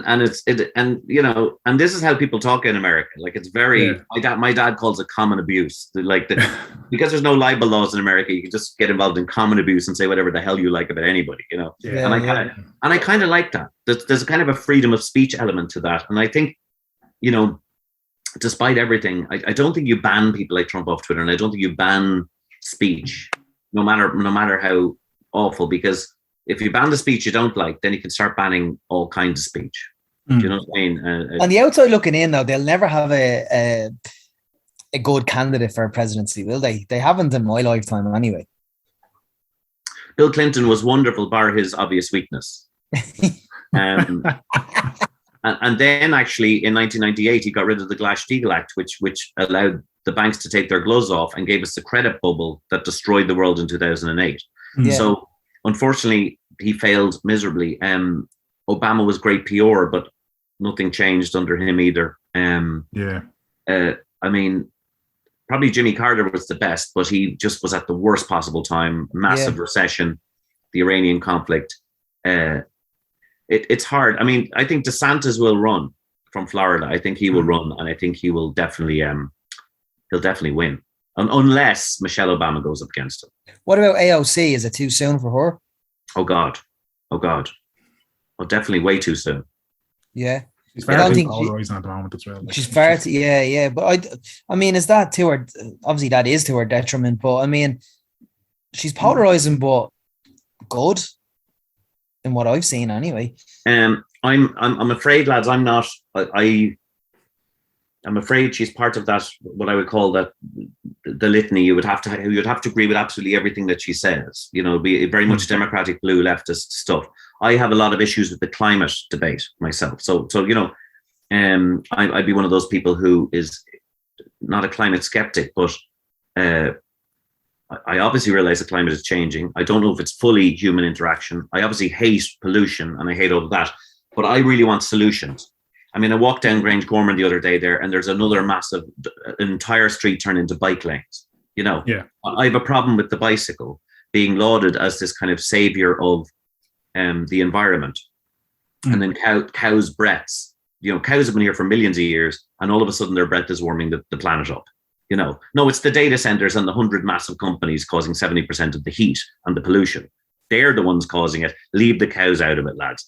this is how people talk in America. Like, it's very, my dad calls it common abuse. Because there's no libel laws in America, you can just get involved in common abuse and say whatever the hell you like about anybody, And I kind of like that. There's a kind of a freedom of speech element to that. And I think, despite everything, I don't think you ban people like Trump off Twitter, and I don't think you ban speech, no matter how awful, because if you ban the speech you don't like, then you can start banning all kinds of speech. Do you know what I mean? On the outside looking in, though, they'll never have a good candidate for presidency, will they? They haven't in my lifetime anyway. Bill Clinton was wonderful, bar his obvious weakness. And then actually in 1998, he got rid of the Glass-Steagall Act, which allowed the banks to take their gloves off and gave us the credit bubble that destroyed the world in 2008. So unfortunately, he failed miserably. Obama was great PR, but nothing changed under him either. Probably Jimmy Carter was the best, but he just was at the worst possible time. Massive recession, the Iranian conflict. It's hard. I mean, I think DeSantis will run from Florida. I think he will run, and I think he will definitely he'll definitely win, unless Michelle Obama goes up against him. What about AOC? Is it too soon for her? Oh God. Well, definitely way too soon. Yeah. She's far too polarized at the moment as well. She's far too, yeah. But I mean, is that to her? Obviously, that is to her detriment. But I mean, she's polarizing, but good. in what I've seen anyway. I'm afraid, lads, I'm not. I'm afraid she's part of that, what I would call that, the litany. You'd have to agree with absolutely everything that she says. You know, be very much democratic blue leftist stuff. I have a lot of issues with the climate debate myself. So you know, I'd be one of those people who is not a climate skeptic, but I obviously realize the climate is changing. I don't know if it's fully human interaction. I obviously hate pollution and I hate all of that, but I really want solutions. I mean, I walked down Grange Gorman the other day there, and there's another massive, entire street turned into bike lanes. You know, I have a problem with the bicycle being lauded as this kind of savior of the environment. And then cows' breaths. You know, cows have been here for millions of years, and all of a sudden their breath is warming the planet up. You know, no, it's the data centers and the 100 massive companies causing 70% of the heat and the pollution. They're the ones causing it. Leave the cows out of it, lads.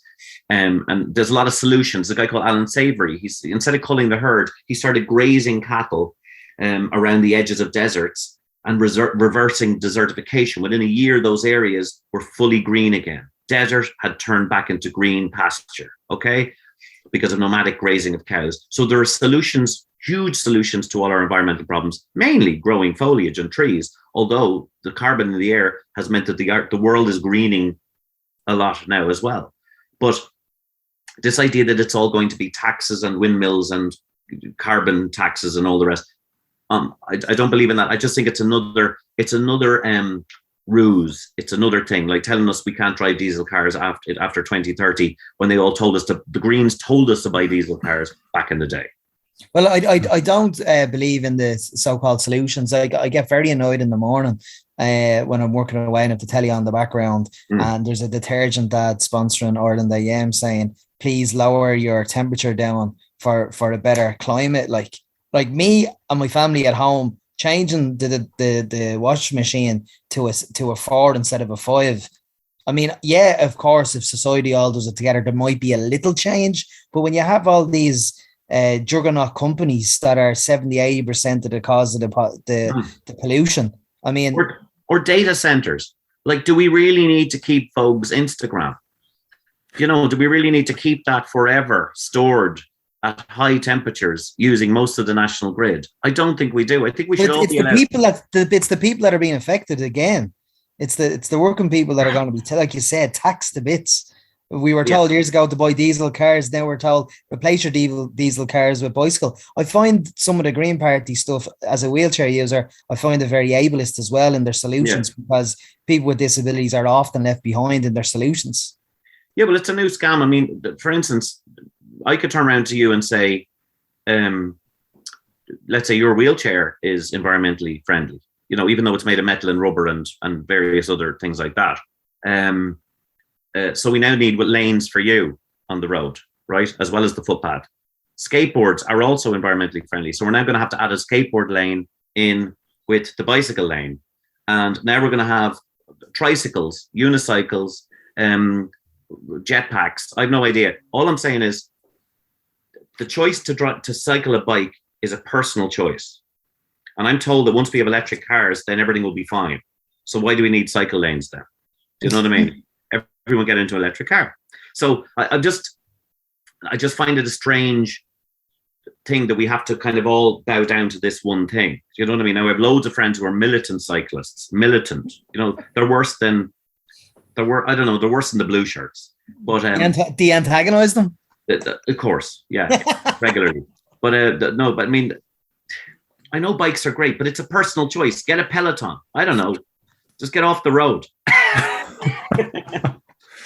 And there's a lot of solutions. The guy called Alan Savory, he's, instead of culling the herd, he started grazing cattle around the edges of deserts and reversing desertification. Within a year, those areas were fully green again. Desert had turned back into green pasture, okay, because of nomadic grazing of cows. So there are solutions, huge solutions to all our environmental problems, mainly growing foliage and trees, although the carbon in the air has meant that the world is greening a lot now as well. But this idea that it's all going to be taxes and windmills and carbon taxes and all the rest, I don't believe in that. I just think it's another ruse. It's another thing, like telling us we can't drive diesel cars after 2030, when they all told us the Greens told us to buy diesel cars back in the day. Well, I don't believe in the so-called solutions. I get very annoyed in the morning when I'm working away and have the telly on the background, and there's a detergent ad sponsoring Ireland AM saying, please lower your temperature down for a better climate. Like me and my family at home, changing the washing machine to a 4 instead of a 5. I mean, yeah, of course, if society all does it together, there might be a little change. But when you have all these juggernaut companies that are 70-80% of the cause of the pollution, I mean, or data centers. Like, do we really need to keep folks' Instagram? You know, do we really need to keep that forever stored at high temperatures using most of the national grid? I don't think we do. I think we should all be allowed. It's the people that are being affected again. It's the working people that are going to be, like you said, taxed to bits. We were told years ago to buy diesel cars. Now we're told replace your diesel cars with bicycle. I find some of the Green Party stuff, as a wheelchair user, I find it very ableist as well in their solutions, because people with disabilities are often left behind in their solutions. Yeah, well, it's a new scam. I mean, for instance, I could turn around to you and say, let's say your wheelchair is environmentally friendly, you know, even though it's made of metal and rubber and various other things like that. So we now need lanes for you on the road, right? As well as the footpath. Skateboards are also environmentally friendly. So we're now going to have to add a skateboard lane in with the bicycle lane. And now we're going to have tricycles, unicycles, jetpacks. I have no idea. All I'm saying is the choice to cycle a bike is a personal choice. And I'm told that once we have electric cars, then everything will be fine. So why do we need cycle lanes then? Do you know what I mean? Everyone get into an electric car. So I just find it a strange thing that we have to kind of all bow down to this one thing. Do you know what I mean? Now, I have loads of friends who are militant cyclists. Militant, you know, they're worse than the blue shirts. But do you antagonize them? Of course, yeah, regularly. But I mean, I know bikes are great, but it's a personal choice. Get a Peloton. I don't know, just get off the road.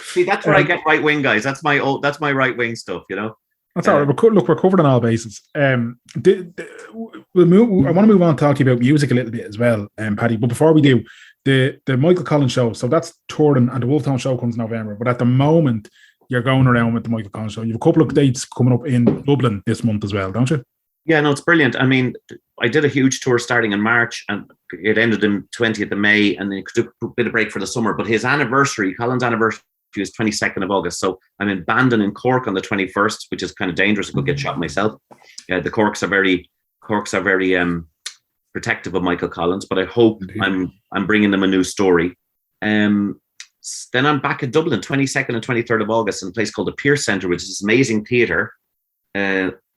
See, that's where I get right wing, guys. That's my right wing stuff, you know. That's all right. We're covered on all bases. I want to move on to talk to you about music a little bit as well, Paddy. But before we do, the Michael Collins show. So that's touring, and the Wolftown show comes in November. But at the moment, you're going around with the Michael Collins show. You have a couple of dates coming up in Dublin this month as well, don't you? Yeah, no, it's brilliant. I mean, I did a huge tour starting in March, and it ended in 20th of May, and then it took a bit of break for the summer. But his anniversary, Collins' anniversary, was 22nd of August. So I'm in Bandon in Cork on the 21st, which is kind of dangerous. I could get shot myself. The Corks are very protective of Michael Collins, but I hope I'm bringing them a new story. then I'm back in Dublin, 22nd and 23rd of August, in a place called the Pearce Centre, which is this amazing theatre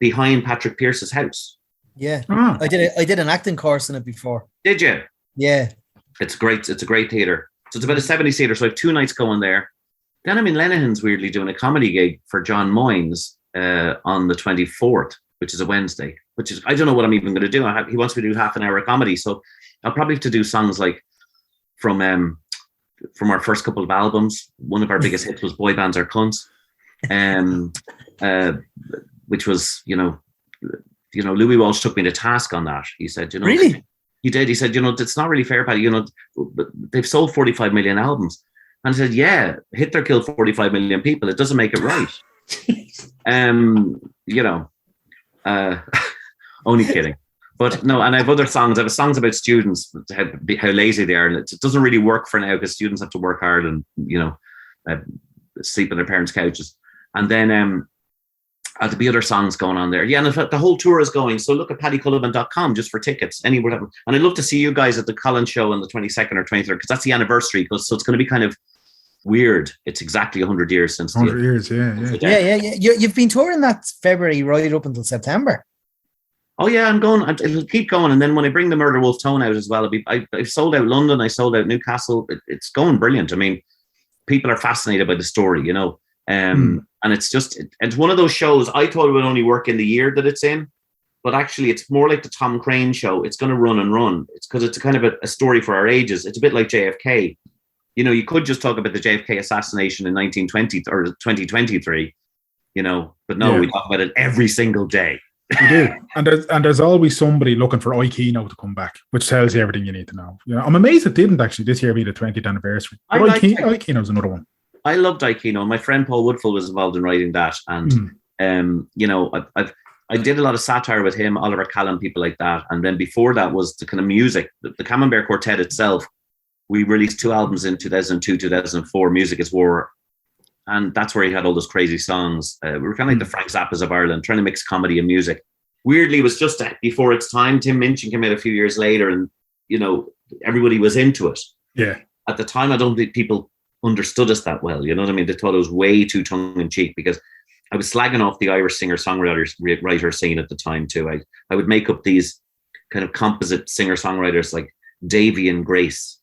behind Patrick Pearce's house. Yeah, I did an acting course in it before. Did you? Yeah, it's great. It's a great theatre. So it's about a 70-seater. So I have 2 nights going there. Then I'm in Lenihan's weirdly doing a comedy gig for John Moynes on the 24th, which is a Wednesday. Which is, I don't know what I'm even going to do. He wants me to do half an hour of comedy, so I'll probably have to do songs like from our first couple of albums. One of our biggest hits was "Boy Bands Are Cunts," which was, Louis Walsh took me to task on that. He said, really? He did. He said, it's not really fair, Paddy. They've sold 45 million albums. And I said, yeah, Hitler killed 45 million people. It doesn't make it right. Only kidding. But no, and I have other songs. I have songs about students, how lazy they are. And it doesn't really work for now because students have to work hard and, sleep on their parents' couches. And then there'll be other songs going on there. Yeah, and the whole tour is going. So look at paddycullivan.com just for tickets. Anywhere. And I'd love to see you guys at the Collins show on the 22nd or 23rd because that's the anniversary. So it's going to be kind of weird. It's exactly 100 years since. 100 years, yeah. Yeah. You've been touring that February right up until September. Oh yeah, I'm going. It'll keep going, and then when I bring the Murder Wolf Tone out as well, I've sold out London. I sold out Newcastle. It's going brilliant. I mean, people are fascinated by the story, and it's one of those shows. I thought it would only work in the year that it's in, but actually, it's more like the Tom Crane show. It's going to run and run. It's because it's a kind of a story for our ages. It's a bit like JFK. You could just talk about the JFK assassination in 1920 or 2023, but no, we talk about it every single day. You do, and there's always somebody looking for Aikino to come back, which tells you everything you need to know. I'm amazed it didn't actually this year be the 20th anniversary. Aikino's another one. I loved Aikino. My friend Paul Woodfull was involved in writing that, and I did a lot of satire with him, Oliver Callan, people like that. And then before that was the kind of music, the Camembert Quartet itself. We released 2 albums in 2002, 2004. Music is War. And that's where he had all those crazy songs. We were kind of like the Frank Zappas of Ireland, trying to mix comedy and music. Weirdly, it was just before its time. Tim Minchin came out a few years later and, everybody was into it. Yeah. At the time, I don't think people understood us that well. You know what I mean? They thought it was way too tongue-in-cheek because I was slagging off the Irish singer-songwriter scene at the time too. I would make up these kind of composite singer-songwriters like Davy and Grace,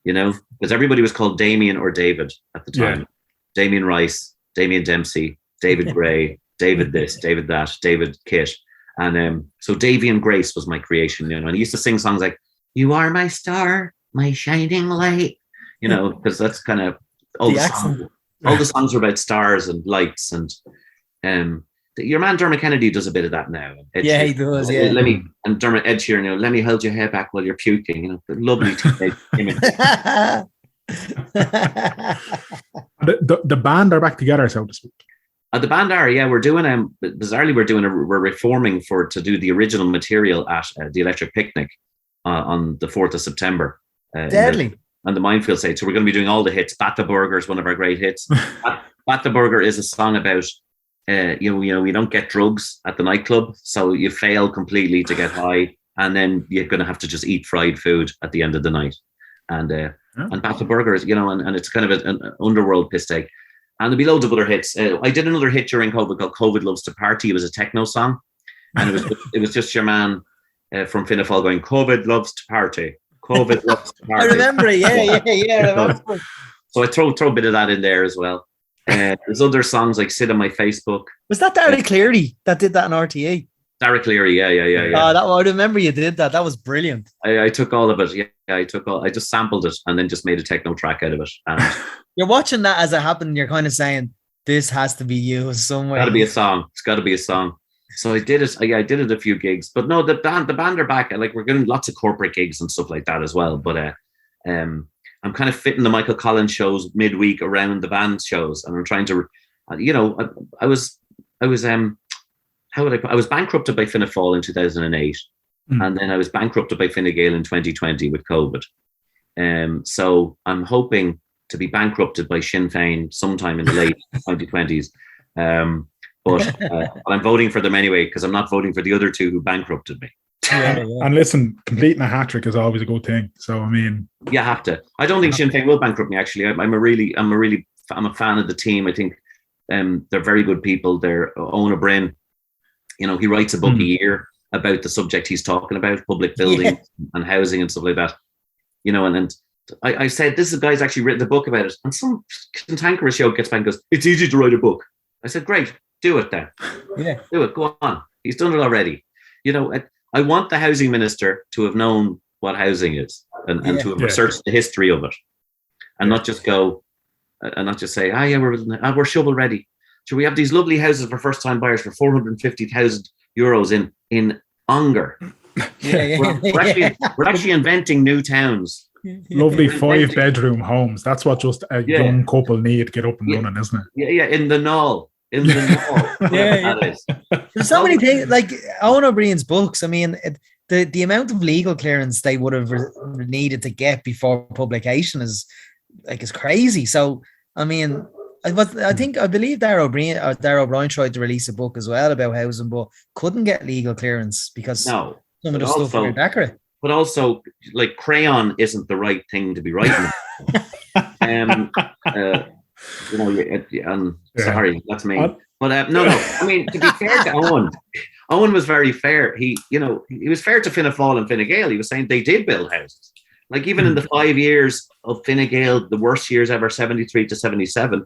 because everybody was called Damien or David at the time. Yeah. Damien Rice, Damien Dempsey, David Gray, David this, David that, David Kitt. And so Davy and Grace was my creation, and he used to sing songs like, "You are my star, my shining light," because that's kind of all the songs. All the songs are about stars and lights. And your man Dermot Kennedy does a bit of that now. He does, yeah. And Ed Sheeran, let me hold your hair back while you're puking, lovely teenage image. The band are back together, so to speak. The band are, we're doing bizarrely we're reforming to do the original material at the Electric Picnic on the 4th of September. Deadly. On the Minefield stage. So we're going to be doing all the hits. Bat the Burger is one of our great hits. Bat the Burger is a song about you don't get drugs at the nightclub, so you fail completely to get high, and then you're going to have to just eat fried food at the end of the night. And Bat the Burger is, and it's kind of an underworld piss take. And there'll be loads of other hits. I did another hit during COVID called "COVID Loves to Party." It was a techno song, and it was just your man from Fianna Fáil going, "COVID loves to party. COVID loves to party." I remember it. Yeah. So I throw a bit of that in there as well. There's other songs like "Sit on My Facebook." Was that Derek Cleary that did that in RTA? Derek Cleary, yeah. I remember you did that. That was brilliant. I took all of it. Yeah, I just sampled it and then just made a techno track out of it. And you're watching that as it happened. You're kind of saying, "This has to be used somewhere." Got to be a song. It's got to be a song. So I did it. I did it a few gigs, but no, the band are back. Like we're getting lots of corporate gigs and stuff like that as well. But I'm kind of fitting the Michael Collins shows midweek around the band shows, and I'm trying to, I was bankrupted by Fianna Fáil in 2008, and then I was bankrupted by Fine Gael in 2020 with COVID. So I'm hoping to be bankrupted by Sinn Féin sometime in the late 2020s. But I'm voting for them anyway because I'm not voting for the other two who bankrupted me. And listen, completing a hat trick is always a good thing. So I mean, you have to. I don't think Sinn Féin will bankrupt me. Actually, I'm a fan of the team. I think they're very good people. They're Owen O'Brien. You know, he writes a book a year about the subject he's talking about, public building and housing and stuff like that. You know, and I said, this guy's actually written a book about it. And some cantankerous show gets back and goes, it's easy to write a book. I said, great, do it then. Yeah. Do it, go on. He's done it already. You know, I want the housing minister to have known what housing is and to have researched the history of it. And not just go, and not just say, we're shovel ready. So we have these lovely houses for first-time buyers for 450,000 euros in Unger. We're actually inventing new towns. Lovely 5-bedroom homes. That's what just a young couple need to get up and running, isn't it? Yeah, in the Knoll. There's so many things, like Owen O'Brien's books. I mean, the amount of legal clearance they would have needed to get before publication is crazy. So, I mean, I believe Darragh O'Brien tried to release a book as well about housing, but couldn't get legal clearance because some of the stuff was accurate. But also, like, crayon isn't the right thing to be writing. You know, sorry, that's me. But no. I mean, to be fair to Owen, Owen was very fair. He was fair to Fianna Fáil and Fine Gael. He was saying they did build houses. Like, even in the 5 years of Fine Gael, the worst years ever, 73 to 77,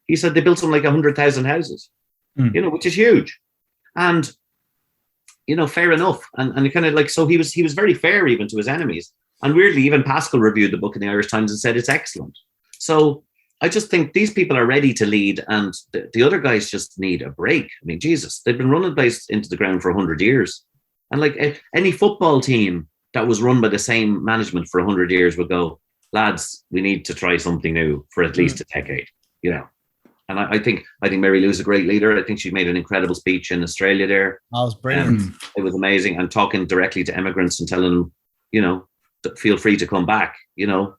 he said they built something like 100,000 houses. You know, which is huge. And you know, fair enough. And it kind of like, so he was very fair even to his enemies. And weirdly, even Pascal reviewed the book in the Irish Times and said it's excellent. So I just think these people are ready to lead, and the other guys just need a break. I mean, Jesus, they've been running place into the ground for 100 years. And like any football team that was run by the same management for 100 years would go, lads, we need to try something new for at least a decade, you know. And I think Mary Lou's a great leader. I think she made an incredible speech in Australia there. That was brilliant. It was amazing. And talking directly to immigrants and telling them, you know, feel free to come back, you know.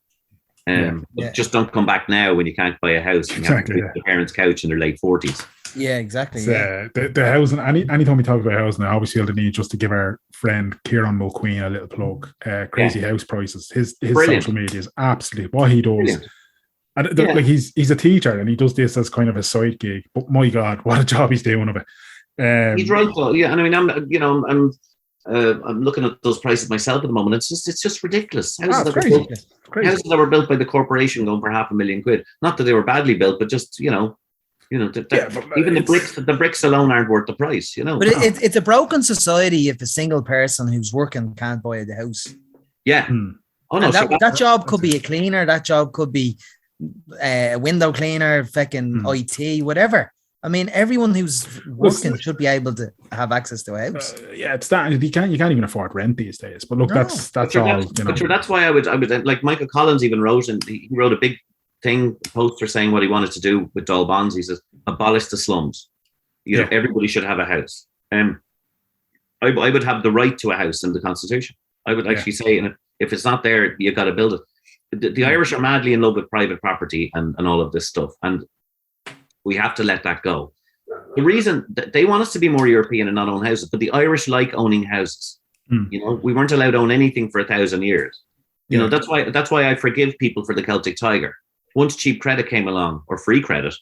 But just don't come back now when you can't buy a house and you have to sleep on your parents' couch in their late 40s. Yeah, exactly. The housing, anytime we talk about housing, I always feel the need just to give our friend Kieran Mulqueen a little plug. Crazy house prices. His social media is absolutely what he does. Brilliant. And like he's a teacher and he does this as kind of a side gig. But my God, what a job he's doing of it. He's right though, yeah. And I mean, I'm looking at those prices myself at the moment. It's just ridiculous. Houses that were built by the corporation going for £500,000. Not that they were badly built, but just even the bricks alone aren't worth the price. You know, but it's a broken society if a single person who's working can't buy the house. Yeah. Oh no, that job could be a cleaner. That job could be a window cleaner, fucking IT, whatever. I mean, everyone who's working should be able to have access to a house. It's that you can't even afford rent these days. But look, that's all. That's why I would like Michael Collins even wrote, and he wrote a big poster saying what he wanted to do with Dáil bonds. He says, abolish the slums. You know, everybody should have a house. I would have the right to a house in the Constitution. I would actually say, and if it's not there, you've got to build it. The Irish are madly in love with private property and all of this stuff, and we have to let that go. The reason that they want us to be more European and not own houses, but the Irish like owning houses. You know, we weren't allowed to own anything for 1,000 years. You know, that's why I forgive people for the Celtic Tiger. Once cheap credit came along, or free credit,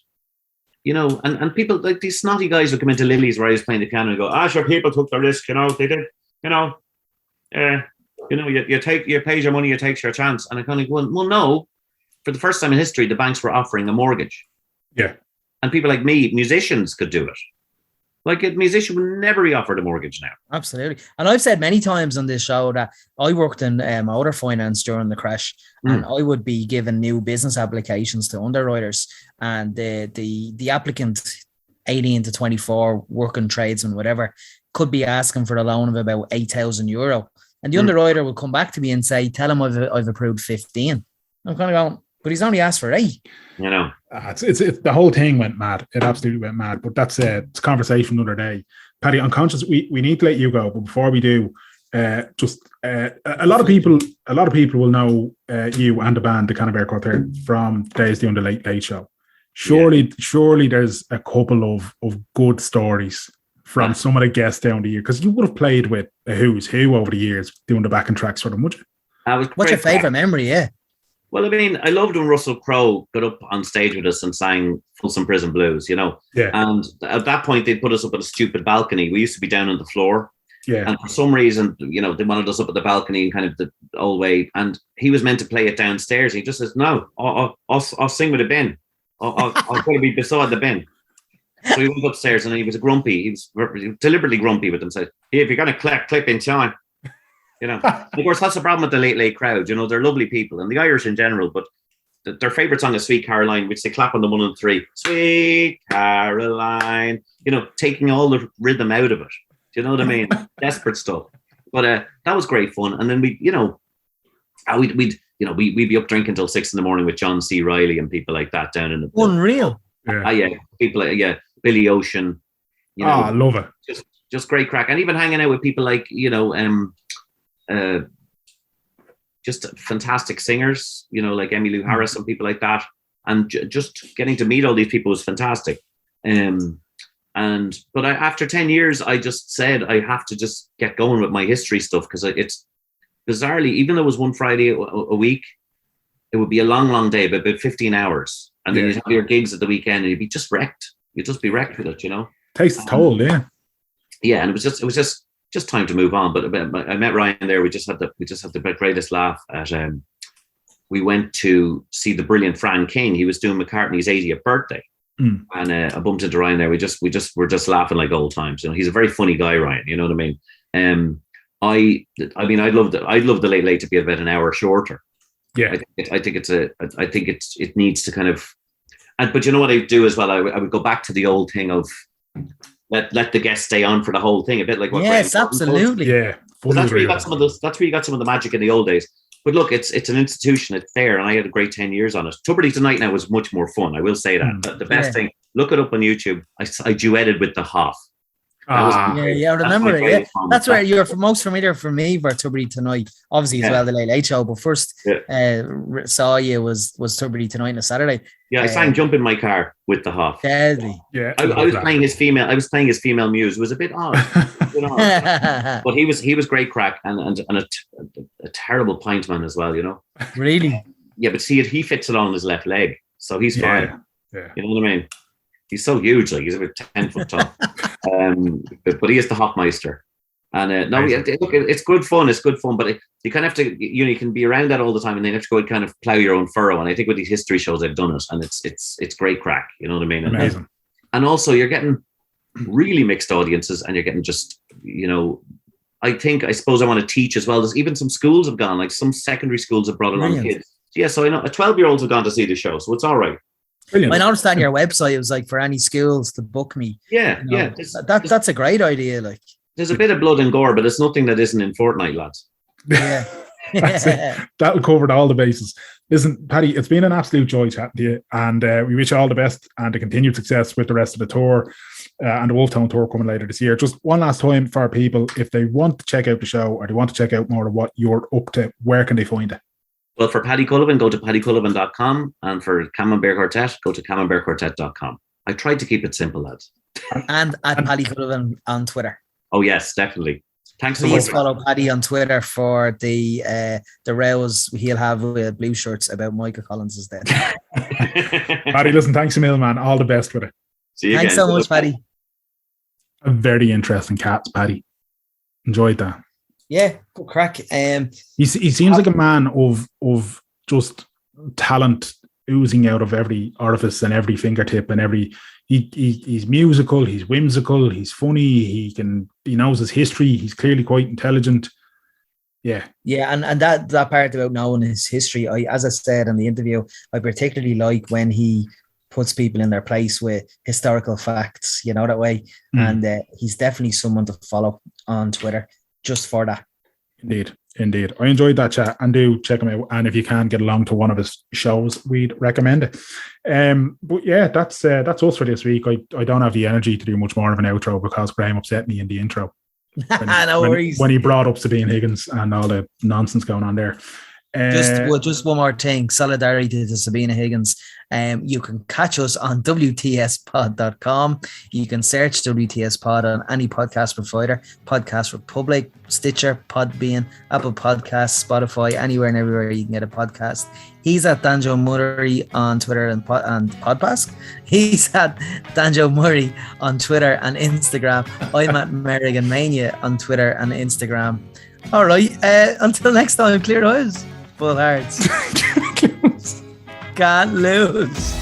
you know, and people like these snotty guys would come into Lily's where I was playing the piano and go, sure, people took the risk, you know, they did, you know, you pay your money, you take your chance. And I kind of go, well, no, for the first time in history, the banks were offering a mortgage. Yeah. And people like me, musicians, could do it. Like a musician would never be offered a mortgage now. Absolutely. And I've said many times on this show that I worked in motor finance during the crash, and I would be given new business applications to underwriters, and the applicant 18 to 24 working tradesman, whatever, could be asking for a loan of about €8,000. And the underwriter will come back to me and say, tell him I've approved 15. I'm kind of going, but he's only asked for 8. You know, it's the whole thing went mad. It absolutely went mad. But that's it's a conversation another day. Paddy, I'm conscious we need to let you go, but before we do, a lot of people will know you and the band, the Camembert Quartet, from days doing the Late Late Show. Surely there's a couple of good stories from some of the guests down the year? Because you would have played with a who's who over the years doing the backing tracks for them, would you? What's your favourite memory? Yeah. Well, I mean, I loved when Russell Crowe got up on stage with us and sang Folsom Prison Blues, you know. Yeah. And at that point, they'd put us up on a stupid balcony. We used to be down on the floor. Yeah. And for some reason, you know, they wanted us up at the balcony and kind of the old way. And he was meant to play it downstairs. He just says, no, I'll sing with a bin. I'll got to be beside the bin. So he went upstairs and he was grumpy. He was deliberately grumpy with them. Said, hey, if you're going to clip in time. You know, of course, that's the problem with the late crowd. You know, they're lovely people, and the Irish in general. But their favourite song is "Sweet Caroline," which they clap on the 1 and 3. Sweet Caroline. You know, taking all the rhythm out of it. Do you know what I mean? Desperate stuff. But that was great fun. And then we'd be up drinking till 6 a.m. with John C. Reilly and people like that down in the unreal. Yeah, people like Billy Ocean. You know, I love it. Just great crack, and even hanging out with people like just fantastic singers, you know, like Emmylou Harris and people like that, and just getting to meet all these people was fantastic. But after 10 years, I just said I have to just get going with my history stuff, because it's bizarrely, even though it was one Friday a week, it would be a long day, but about 15 hours, and then you'd have your gigs at the weekend, and you'd be just wrecked. You'd just be wrecked with it, you know. Takes the toll, yeah. Yeah, and it was just time to move on. But I met Ryan there. We just had the greatest laugh at. We went to see the brilliant Fran King. He was doing McCartney's 80th birthday, and I bumped into Ryan there. We're just laughing like old times. You know, he's a very funny guy, Ryan. You know what I mean? I'd love the late to be about an hour shorter. Yeah, I think it needs to kind of. But you know what I do as well? I would go back to the old thing of. Let the guests stay on for the whole thing, a bit like what. Yes, absolutely. Yeah, that's where you got some of the magic in the old days. But look, it's an institution. It's there, and I had a great 10 years on it. Tubridy Tonight now was much more fun. I will say that. The best thing. Look it up on YouTube. I duetted with the Hoff. I remember it. Yeah. That's where you're most familiar for me for Tubridy Tonight. Obviously, as well, the Late Show. But first, saw you was Tubridy Tonight on a Saturday. Yeah, I sang "Jump in My Car" with the Hoff. Deadly. Yeah, I was playing his female. I was playing his female muse. It was a bit odd, but he was great crack and a terrible pint man as well. You know. Really. Yeah, but see, he fits it on his left leg, so he's fine. Yeah. You know what I mean? He's so huge, like he's about 10 foot tall. But he is the Hofmeister. And look, it's good fun. It's good fun, but you kind of have to, you can be around that all the time, and then you have to go and kind of plow your own furrow. And I think with these history shows, they've done it, and it's great crack. You know what I mean? Amazing. And also, you're getting really mixed audiences, and you're getting just, you know, I suppose I want to teach as well. There's even some schools have gone, like some secondary schools have brought along kids. Yeah, so I know 12-year-olds have gone to see the show, so it's all right. Brilliant. I noticed on your website it was like for any schools to book me. Yeah, you know, that's a great idea. Like, there's a bit of blood and gore, but it's nothing that isn't in Fortnite, lads. Yeah. That'll cover all the bases. Listen, Paddy, it's been an absolute joy chatting to you, and we wish you all the best and the continued success with the rest of the tour and the Wolftown tour coming later this year. Just one last time for our people, if they want to check out the show or they want to check out more of what you're up to, where can they find it? Well, for Paddy Cullivan, go to paddycullivan.com, and for Camembert Quartet, go to camembertquartet.com. I tried to keep it simple, lads. And at Paddy Cullivan on Twitter. Oh yes, definitely. Thanks so much. Please follow Paddy on Twitter for the rows he'll have with blue shirts about Michael Collins' death. Paddy, listen, thanks a million, man. All the best with it. See you Thanks again. so much, Paddy. A very interesting cat, Paddy. Enjoyed that. Yeah, good crack. He seems like a man of just talent oozing out of every orifice and every fingertip and every. He's musical. He's whimsical. He's funny. He knows his history. He's clearly quite intelligent. Yeah, and that part about knowing his history. As I said in the interview, I particularly like when he puts people in their place with historical facts. You know that way, and he's definitely someone to follow on Twitter. Just for that. Indeed. I enjoyed that chat, and do check him out. And if you can get along to one of his shows, we'd recommend it. But yeah, that's us for this week. I don't have the energy to do much more of an outro because Graham upset me in the intro. No worries. When he brought up Sabine Higgins and all the nonsense going on there. Just one more thing. Solidarity to Sabina Higgins. You can catch us on WTSpod.com. You can search WTS Pod on any podcast provider, Podcast Republic, Stitcher, Podbean, Apple Podcasts, Spotify, anywhere and everywhere you can get a podcast. He's at Danjo Murray on Twitter and Podpask. He's at Danjo Murray on Twitter and Instagram. I'm at Merrigan Mania on Twitter and Instagram. All right. Until next time, clear eyes, full hearts. Can't lose.